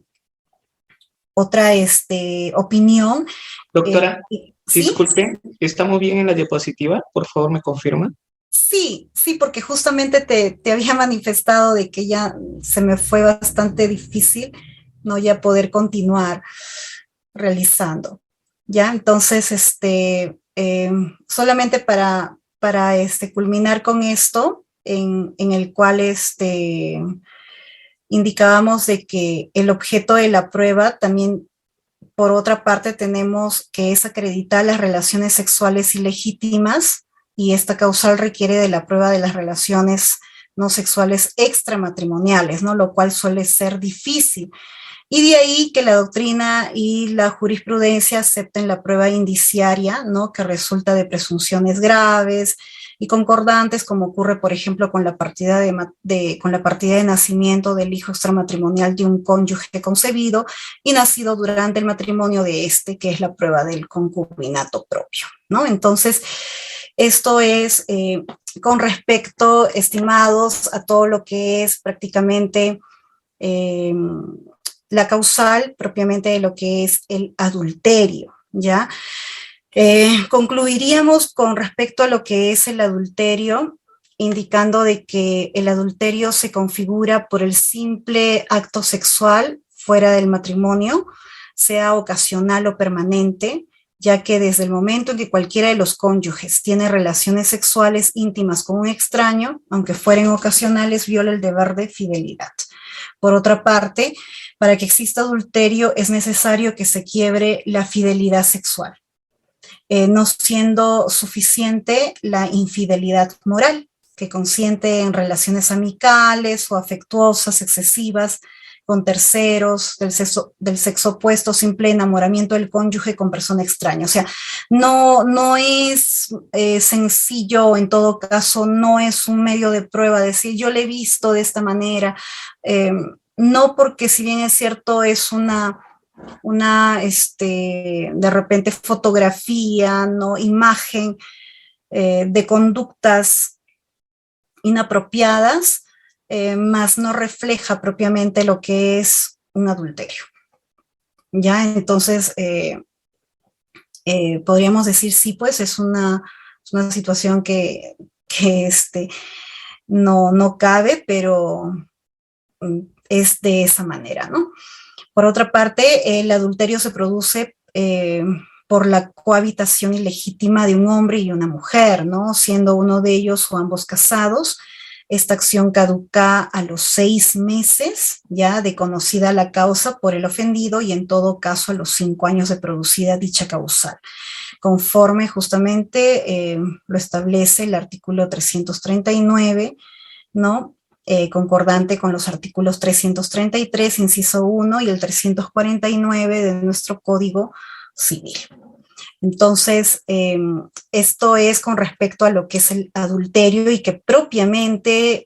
opinión. Doctora, ¿Sí? disculpe, ¿está muy bien en la diapositiva? Por favor, ¿me confirma? Sí, porque justamente te había manifestado de que ya se me fue bastante difícil, ¿no? Ya poder continuar realizando, ¿ya? Entonces, solamente para culminar con esto, en el cual indicábamos de que el objeto de la prueba también, por otra parte, tenemos que es acreditar las relaciones sexuales ilegítimas, y esta causal requiere de la prueba de las relaciones no sexuales extramatrimoniales, ¿no? Lo cual suele ser difícil. Y de ahí que la doctrina y la jurisprudencia acepten la prueba indiciaria, ¿no? Que resulta de presunciones graves y concordantes, como ocurre, por ejemplo, con la partida con la partida de nacimiento del hijo extramatrimonial de un cónyuge concebido y nacido durante el matrimonio de que es la prueba del concubinato propio, ¿no? Entonces, esto es con respecto, estimados, a todo lo que es prácticamente la causal propiamente de lo que es el adulterio, ¿ya? Concluiríamos con respecto a lo que es el adulterio, indicando de que el adulterio se configura por el simple acto sexual fuera del matrimonio, sea ocasional o permanente, ya que desde el momento en que cualquiera de los cónyuges tiene relaciones sexuales íntimas con un extraño, aunque fueren ocasionales, viola el deber de fidelidad. Por otra parte, para que exista adulterio es necesario que se quiebre la fidelidad sexual, no siendo suficiente la infidelidad moral, que consiente en relaciones amicales o afectuosas excesivas con terceros del sexo opuesto, simple enamoramiento del cónyuge con persona extraña. O sea, no es sencillo, en todo caso, no es un medio de prueba decir yo le he visto de esta manera, no, porque si bien es cierto es una de repente fotografía, ¿no? Imagen de conductas inapropiadas, más no refleja propiamente lo que es un adulterio. Ya, entonces podríamos decir sí, pues es una situación que no cabe, pero es de esa manera, ¿no? Por otra parte, el adulterio se produce por la cohabitación ilegítima de un hombre y una mujer, ¿no? Siendo uno de ellos o ambos casados. Esta acción caduca a los 6 meses, ya de conocida la causa por el ofendido, y en todo caso a los 5 años de producida dicha causal, conforme justamente lo establece el artículo 339, ¿no? Concordante con los artículos 333, inciso 1, y el 349 de nuestro Código Civil. Entonces, esto es con respecto a lo que es el adulterio y que propiamente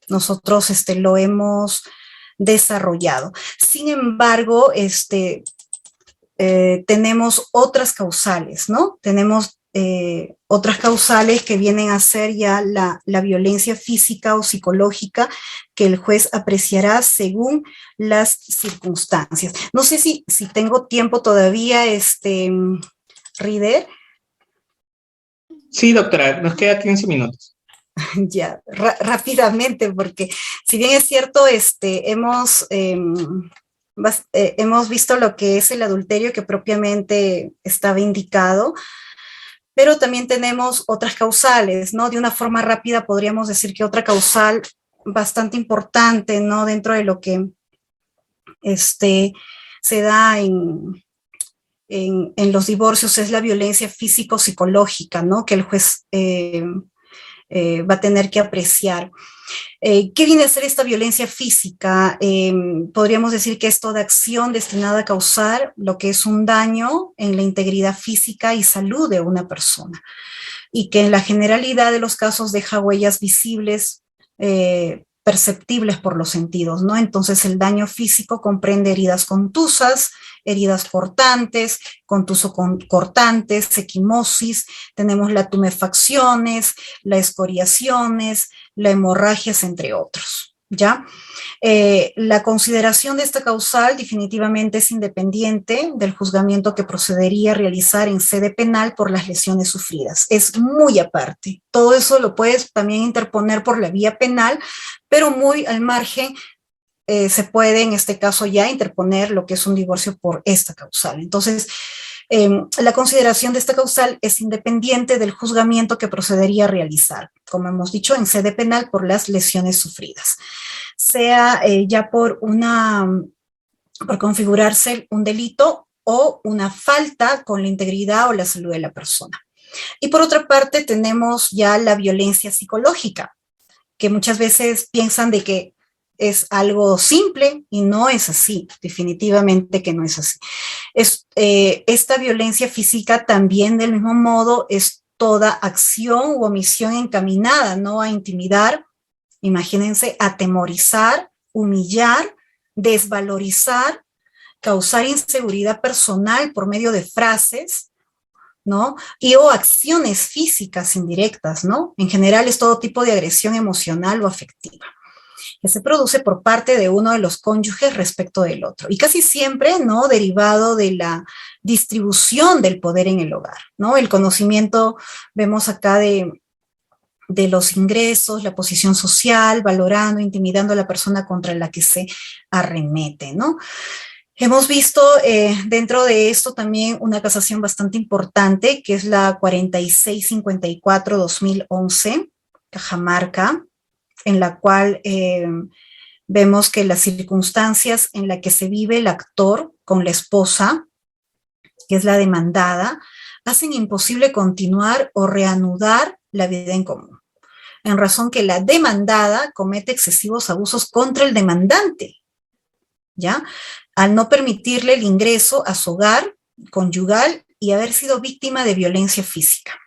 nosotros lo hemos desarrollado. Sin embargo, tenemos otras causales, ¿no? Tenemos otras causales que vienen a ser ya la violencia física o psicológica que el juez apreciará según las circunstancias. No sé si tengo tiempo todavía, Rider. Sí, doctora, nos queda 15 minutos. Ya, rápidamente, porque si bien es cierto, hemos visto lo que es el adulterio que propiamente estaba indicado, pero también tenemos otras causales, ¿no? De una forma rápida podríamos decir que otra causal bastante importante, ¿no? Dentro de lo que se da en los divorcios es la violencia físico-psicológica, ¿no? Que el juez va a tener que apreciar. ¿Qué viene a ser esta violencia física? Podríamos decir que es toda acción destinada a causar lo que es un daño en la integridad física y salud de una persona, y que en la generalidad de los casos deja huellas visibles, perceptibles por los sentidos, ¿no? Entonces el daño físico comprende heridas contusas, heridas cortantes, contuso cortantes, equimosis, tenemos las tumefacciones, las escoriaciones, las hemorragias, entre otros, ¿ya? La consideración de esta causal definitivamente es independiente del juzgamiento que procedería a realizar en sede penal por las lesiones sufridas. Es muy aparte. Todo eso lo puedes también interponer por la vía penal, pero muy al margen se puede en este caso ya interponer lo que es un divorcio por esta causal. Entonces, la consideración de esta causal es independiente del juzgamiento que procedería a realizar, como hemos dicho, en sede penal por las lesiones sufridas, sea ya por configurarse un delito o una falta con la integridad o la salud de la persona. Y por otra parte tenemos ya la violencia psicológica, que muchas veces piensan de que es algo simple y no es así, definitivamente que no es así. Esta violencia física también del mismo modo es toda acción u omisión encaminada, ¿no? A intimidar, imagínense, atemorizar, humillar, desvalorizar, causar inseguridad personal por medio de frases, ¿no? O acciones físicas indirectas, ¿no? En general es todo tipo de agresión emocional o afectiva que se produce por parte de uno de los cónyuges respecto del otro. Y casi siempre, ¿no? Derivado de la distribución del poder en el hogar, ¿no? El conocimiento, vemos acá de los ingresos, la posición social, valorando, intimidando a la persona contra la que se arremete, ¿no? Hemos visto dentro de esto también una casación bastante importante, que es la 4654-2011, Cajamarca, en la cual vemos que las circunstancias en las que se vive el actor con la esposa, que es la demandada, hacen imposible continuar o reanudar la vida en común, en razón que la demandada comete excesivos abusos contra el demandante, ¿ya? Al no permitirle el ingreso a su hogar conyugal y haber sido víctima de violencia física.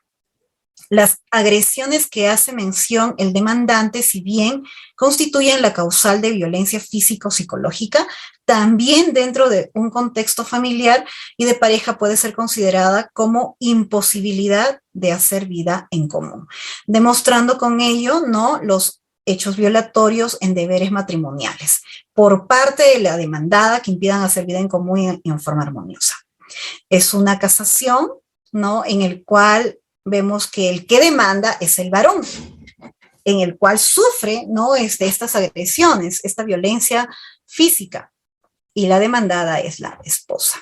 Las agresiones que hace mención el demandante, si bien constituyen la causal de violencia física o psicológica, también dentro de un contexto familiar y de pareja puede ser considerada como imposibilidad de hacer vida en común, demostrando con ello, ¿no?, los hechos violatorios en deberes matrimoniales por parte de la demandada que impidan hacer vida en común en forma armoniosa. Es una casación, ¿no?, en el cual vemos que el que demanda es el varón, en el cual sufre, ¿no?, estas agresiones, esta violencia física, y la demandada es la esposa.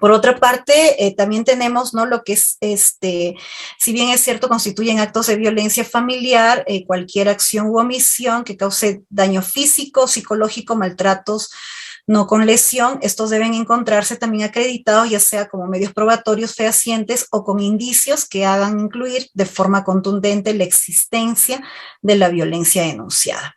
Por otra parte, también tenemos, ¿no?, lo que es, si bien es cierto, constituyen actos de violencia familiar, cualquier acción u omisión que cause daño físico, psicológico, maltratos, no con lesión, estos deben encontrarse también acreditados, ya sea como medios probatorios fehacientes o con indicios que hagan incluir de forma contundente la existencia de la violencia denunciada.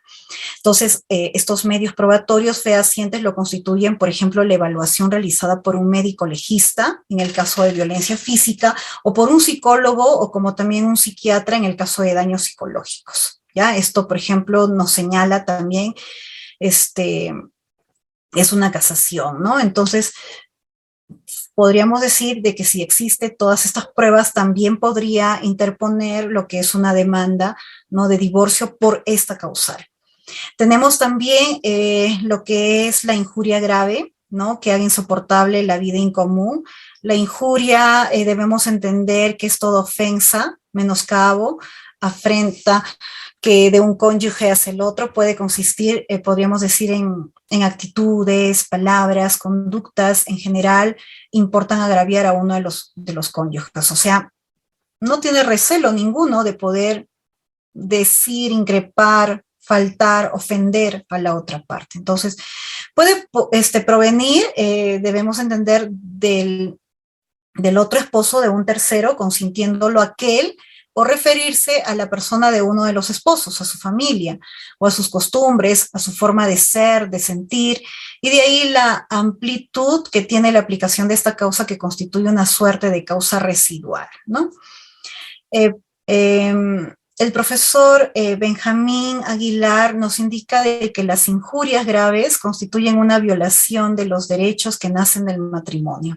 Entonces, estos medios probatorios fehacientes lo constituyen, por ejemplo, la evaluación realizada por un médico legista en el caso de violencia física, o por un psicólogo, o como también un psiquiatra en el caso de daños psicológicos. ¿Ya? Esto, por ejemplo, nos señala también, es una casación, ¿no? Entonces, podríamos decir de que si existe todas estas pruebas, también podría interponer lo que es una demanda, ¿no?, de divorcio por esta causal. Tenemos también lo que es la injuria grave, ¿no?, que haga insoportable la vida en común. La injuria debemos entender que es toda ofensa, menoscabo, afrenta que de un cónyuge hacia el otro puede consistir, podríamos decir, en actitudes, palabras, conductas en general, importan agraviar a uno de los cónyuges. O sea, no tiene recelo ninguno de poder decir, increpar, faltar, ofender a la otra parte. Entonces, puede provenir, debemos entender, del otro esposo de un tercero, consintiéndolo aquel, o referirse a la persona de uno de los esposos, a su familia, o a sus costumbres, a su forma de ser, de sentir, y de ahí la amplitud que tiene la aplicación de esta causa, que constituye una suerte de causa residual, ¿no? El profesor Benjamín Aguilar nos indica de que las injurias graves constituyen una violación de los derechos que nacen del matrimonio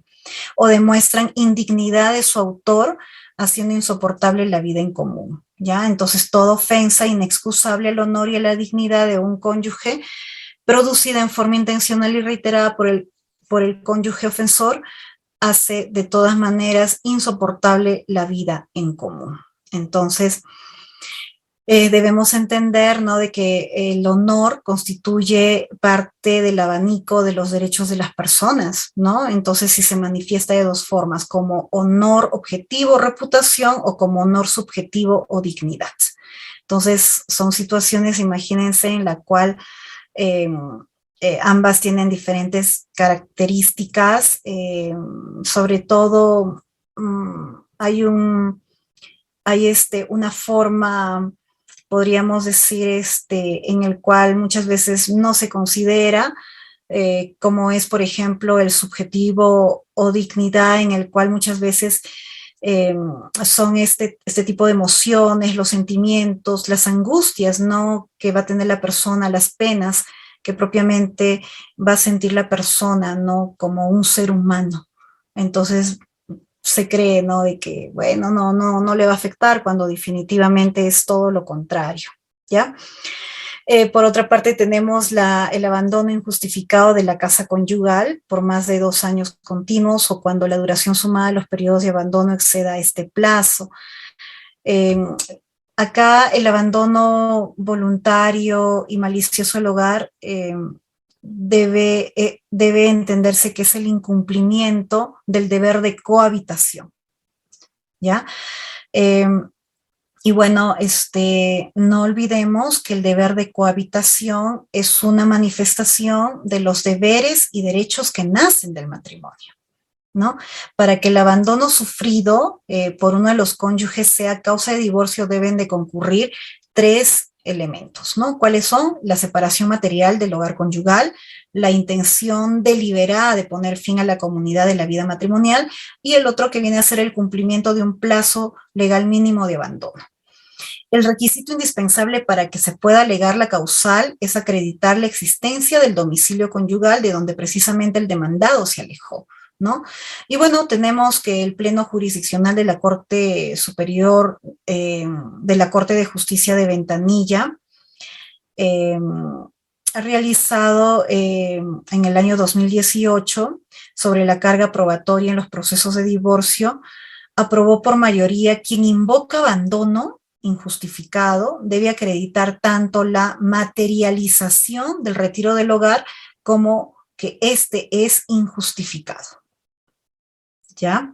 o demuestran indignidad de su autor, haciendo insoportable la vida en común, ¿ya? Entonces, toda ofensa inexcusable al honor y a la dignidad de un cónyuge, producida en forma intencional y reiterada por el cónyuge ofensor, hace de todas maneras insoportable la vida en común. Entonces, debemos entender, ¿no?, de que el honor constituye parte del abanico de los derechos de las personas, ¿no? Entonces, si se manifiesta de dos formas, como honor objetivo, reputación, o como honor subjetivo o dignidad. Entonces, son situaciones, imagínense, en la cual ambas tienen diferentes características, sobre todo hay una forma, podríamos decir, en el cual muchas veces no se considera, como es, por ejemplo, el subjetivo o dignidad, en el cual muchas veces son este tipo de emociones, los sentimientos, las angustias, ¿no?, que va a tener la persona, las penas que propiamente va a sentir la persona, ¿no?, como un ser humano. Entonces, se cree, ¿no?, de que, bueno, no le va a afectar, cuando definitivamente es todo lo contrario, ¿ya? Por otra parte, tenemos el abandono injustificado de la casa conyugal por más de 2 años continuos, o cuando la duración sumada de los periodos de abandono exceda este plazo. Acá el abandono voluntario y malicioso del hogar debe entenderse que es el incumplimiento del deber de cohabitación, ¿ya? Y bueno, no olvidemos que el deber de cohabitación es una manifestación de los deberes y derechos que nacen del matrimonio, ¿no? Para que el abandono sufrido por uno de los cónyuges sea causa de divorcio, deben de concurrir 3 elementos, ¿no? ¿Cuáles son? La separación material del hogar conyugal, la intención deliberada de poner fin a la comunidad de la vida matrimonial, y el otro, que viene a ser el cumplimiento de un plazo legal mínimo de abandono. El requisito indispensable para que se pueda alegar la causal es acreditar la existencia del domicilio conyugal de donde precisamente el demandado se alejó, ¿no? Y bueno, tenemos que el Pleno Jurisdiccional de la Corte Superior, de la Corte de Justicia de Ventanilla, ha realizado en el año 2018, sobre la carga probatoria en los procesos de divorcio, aprobó por mayoría: quien invoca abandono injustificado debe acreditar tanto la materialización del retiro del hogar como que éste es injustificado. ¿ya?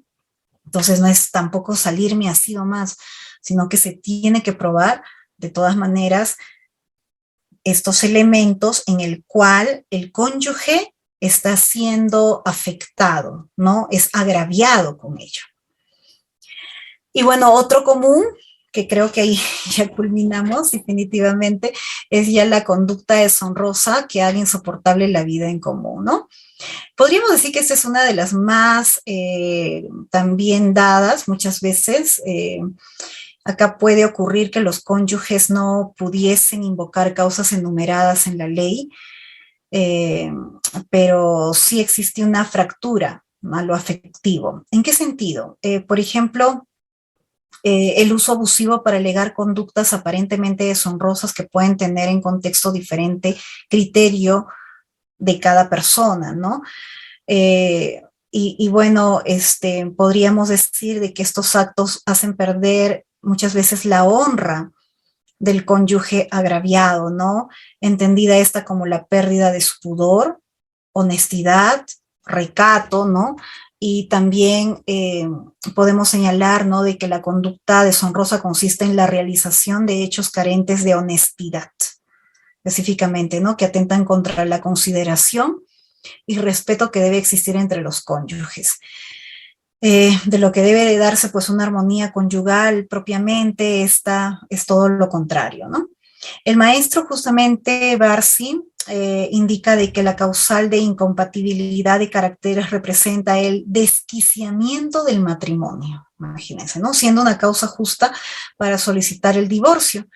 Entonces no es tampoco salirme así nomás, sino que se tiene que probar de todas maneras estos elementos en el cual el cónyuge está siendo afectado, ¿no? Es agraviado con ello. Y bueno, otro común, que creo que ahí ya culminamos definitivamente, es ya la conducta deshonrosa que haga insoportable la vida en común, ¿no? Podríamos decir que esta es una de las más también dadas muchas veces. Acá puede ocurrir que los cónyuges no pudiesen invocar causas enumeradas en la ley, pero sí existe una fractura a lo afectivo. ¿En qué sentido? Por ejemplo, el uso abusivo para alegar conductas aparentemente deshonrosas que pueden tener en contexto diferente criterio de cada persona, ¿no? Y bueno, podríamos decir de que estos actos hacen perder muchas veces la honra del cónyuge agraviado, ¿no? Entendida esta como la pérdida de su pudor, honestidad, recato, ¿no? Y también podemos señalar, ¿no?, de que la conducta deshonrosa consiste en la realización de hechos carentes de honestidad, específicamente, ¿no?, que atentan contra la consideración y respeto que debe existir entre los cónyuges. De lo que debe de darse pues una armonía conyugal propiamente, esta es todo lo contrario, ¿no? El maestro justamente Barsi indica de que la causal de incompatibilidad de caracteres representa el desquiciamiento del matrimonio, imagínense, ¿no? Siendo una causa justa para solicitar el divorcio.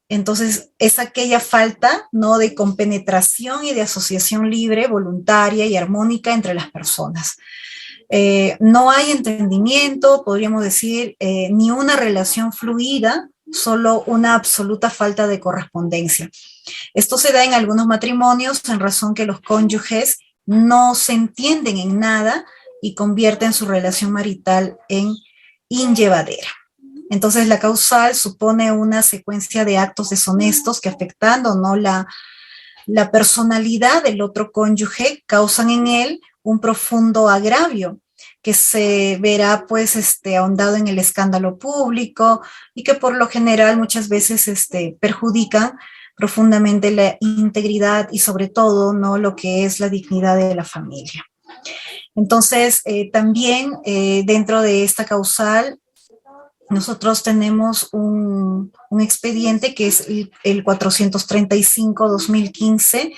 Entonces, es aquella falta, ¿no?, de compenetración y de asociación libre, voluntaria y armónica entre las personas. No hay entendimiento, podríamos decir, ni una relación fluida, solo una absoluta falta de correspondencia. Esto se da en algunos matrimonios en razón que los cónyuges no se entienden en nada y convierten su relación marital en inllevadera. Entonces, la causal supone una secuencia de actos deshonestos que, afectando, ¿no?, la personalidad del otro cónyuge, causan en él un profundo agravio que se verá pues ahondado en el escándalo público y que por lo general muchas veces perjudican profundamente la integridad y sobre todo, ¿no?, lo que es la dignidad de la familia. Entonces, también dentro de esta causal, nosotros tenemos un expediente que es el 435-2015,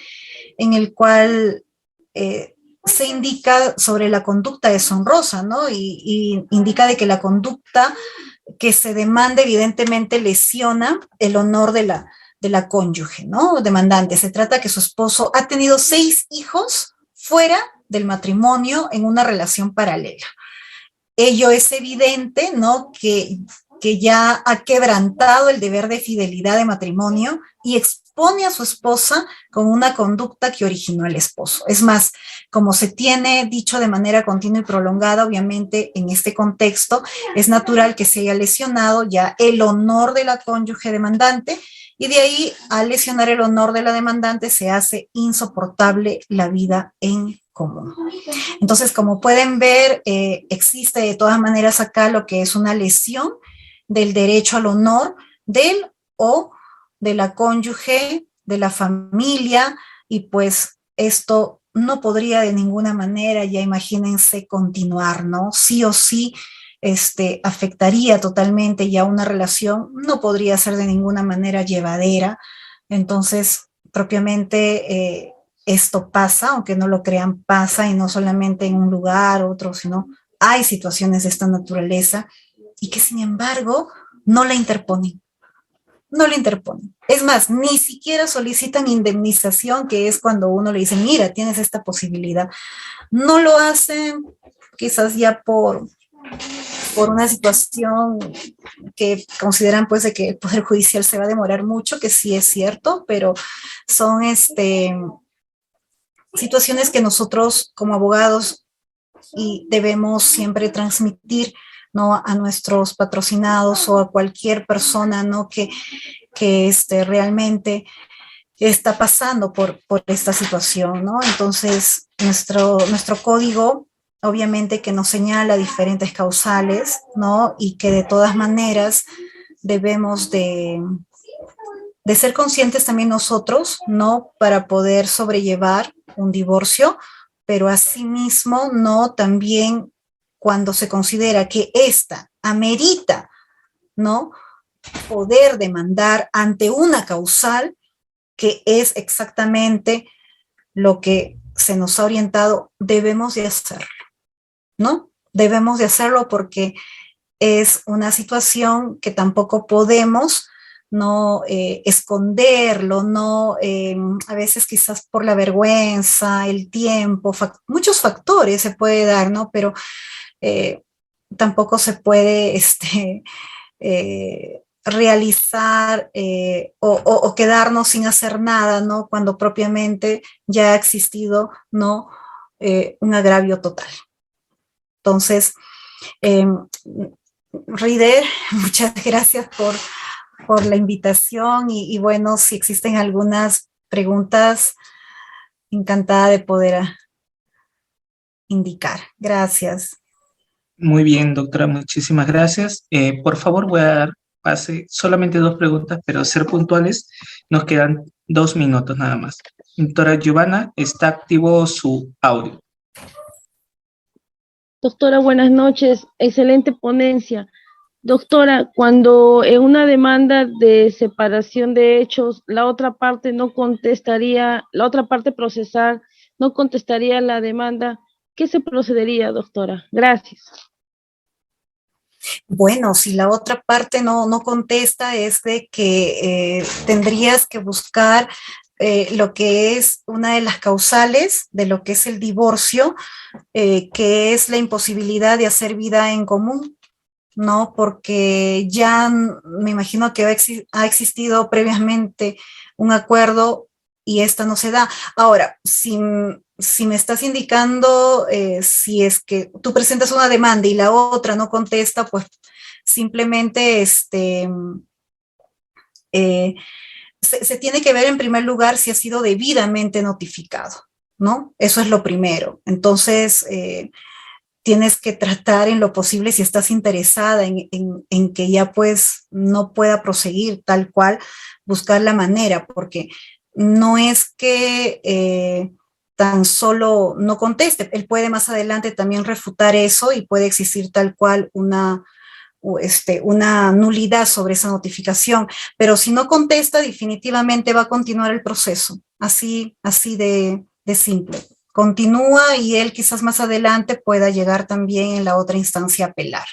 en el cual se indica sobre la conducta deshonrosa, ¿no? Y indica de que la conducta que se demanda evidentemente lesiona el honor de la cónyuge, ¿no? Demandante. Se trata que su esposo ha tenido 6 hijos fuera del matrimonio en una relación paralela. Ello es evidente, ¿no?, que ya ha quebrantado el deber de fidelidad de matrimonio y expone a su esposa con una conducta que originó el esposo. Es más, como se tiene dicho de manera continua y prolongada, obviamente en este contexto es natural que se haya lesionado ya el honor de la cónyuge demandante y de ahí, al lesionar el honor de la demandante, se hace insoportable la vida en común. Entonces, como pueden ver, existe de todas maneras acá lo que es una lesión del derecho al honor del o de la cónyuge, de la familia, y pues esto no podría de ninguna manera, ya imagínense, continuar, ¿no? Sí o sí, afectaría totalmente ya una relación, no podría ser de ninguna manera llevadera. Entonces, propiamente, esto pasa, aunque no lo crean, pasa, y no solamente en un lugar, otro, sino hay situaciones de esta naturaleza y que sin embargo no la interponen. No la interponen. Es más, ni siquiera solicitan indemnización, que es cuando uno le dice, mira, tienes esta posibilidad. No lo hacen, quizás ya por una situación que consideran pues de que el Poder Judicial se va a demorar mucho, que sí es cierto, pero son situaciones que nosotros como abogados y debemos siempre transmitir, ¿no?, a nuestros patrocinados o a cualquier persona, ¿no?, que realmente está pasando por esta situación, ¿no? Entonces, nuestro código obviamente que nos señala diferentes causales, ¿no? Y que de todas maneras debemos de ser conscientes también nosotros, ¿no? Para poder sobrellevar un divorcio, pero asimismo, ¿no? También cuando se considera que ésta amerita, ¿no? Poder demandar ante una causal que es exactamente lo que se nos ha orientado, debemos de hacerlo, ¿no? Debemos de hacerlo porque es una situación que tampoco podemos no esconderlo, no a veces quizás por la vergüenza, el tiempo, muchos factores se puede dar, ¿no? Pero tampoco se puede realizar o quedarnos sin hacer nada, ¿no? Cuando propiamente ya ha existido, ¿no? Un agravio total. Entonces, Rider, muchas gracias por la invitación y bueno, si existen algunas preguntas, encantada de poder indicar. Gracias. Muy bien, doctora, muchísimas gracias. Por favor, voy a dar pase solamente 2 preguntas, pero ser puntuales. Nos quedan 2 minutos nada más. Doctora Giovanna, está activo su audio. Doctora, buenas noches. Excelente ponencia. Doctora, cuando en una demanda de separación de hechos, la otra parte no contestaría, la otra parte procesal no contestaría la demanda, ¿qué se procedería, doctora? Gracias. Bueno, si la otra parte no contesta, es de que tendrías que buscar lo que es una de las causales de lo que es el divorcio, que es la imposibilidad de hacer vida en común, ¿no? Porque ya me imagino que ha existido previamente un acuerdo y esta no se da. Ahora, si me estás indicando si es que tú presentas una demanda y la otra no contesta, pues simplemente se tiene que ver en primer lugar si ha sido debidamente notificado, ¿no? Eso es lo primero. Entonces, tienes que tratar en lo posible, si estás interesada en que ya pues no pueda proseguir tal cual, buscar la manera, porque no es que tan solo no conteste, él puede más adelante también refutar eso y puede existir tal cual una nulidad sobre esa notificación, pero si no contesta, definitivamente va a continuar el proceso, así de simple. Continúa y él quizás más adelante pueda llegar también en la otra instancia a apelar.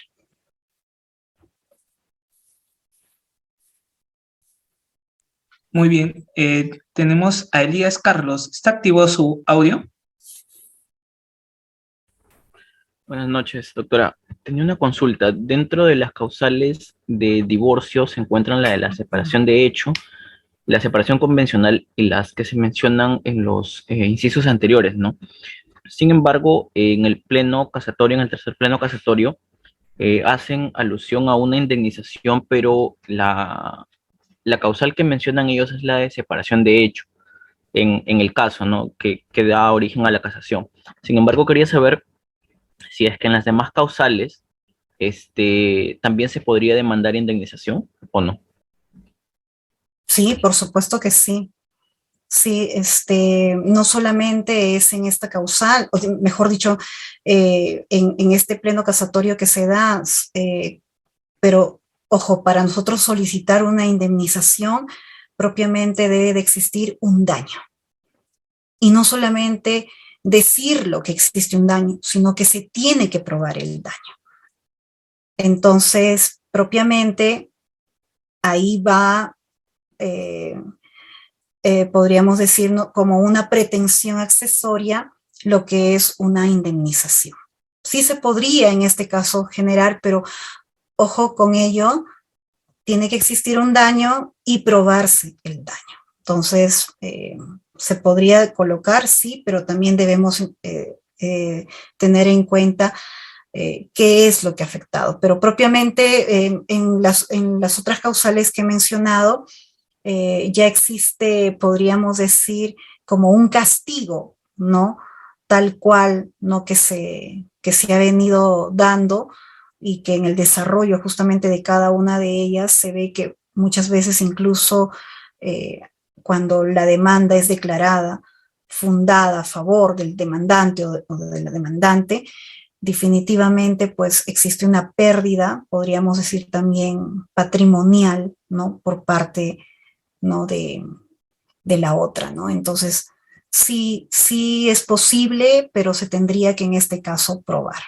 Muy bien, tenemos a Elías Carlos. ¿Está activo su audio? Buenas noches, doctora. Tenía una consulta. Dentro de las causales de divorcio se encuentran la de la separación de hecho, la separación convencional y las que se mencionan en los incisos anteriores, ¿no? Sin embargo, en el pleno casatorio, en el tercer pleno casatorio, hacen alusión a una indemnización, pero la causal que mencionan ellos es la de separación de hecho, en el caso, ¿no? Que da origen a la casación. Sin embargo, quería saber si es que en las demás causales también se podría demandar indemnización o no. Sí, por supuesto que sí. Sí, no solamente es en esta causal, o mejor dicho, en este pleno casatorio que se da, pero ojo, para nosotros solicitar una indemnización, propiamente debe de existir un daño. Y no solamente decirlo que existe un daño, sino que se tiene que probar el daño. Entonces, propiamente, ahí va, podríamos decir, ¿no?, como una pretensión accesoria, lo que es una indemnización. Sí se podría en este caso generar, pero ojo con ello, tiene que existir un daño y probarse el daño. Entonces, se podría colocar, sí, pero también debemos tener en cuenta qué es lo que ha afectado. Pero propiamente en las otras causales que he mencionado, ya existe, podríamos decir, como un castigo, ¿no? Tal cual, ¿no? Que se que se ha venido dando y que en el desarrollo justamente de cada una de ellas se ve que muchas veces incluso cuando la demanda es declarada fundada a favor del demandante o de la demandante, definitivamente pues existe una pérdida, podríamos decir también patrimonial, ¿no? Por parte, ¿no? de la otra, ¿no? Entonces, sí es posible, pero se tendría que en este caso probar.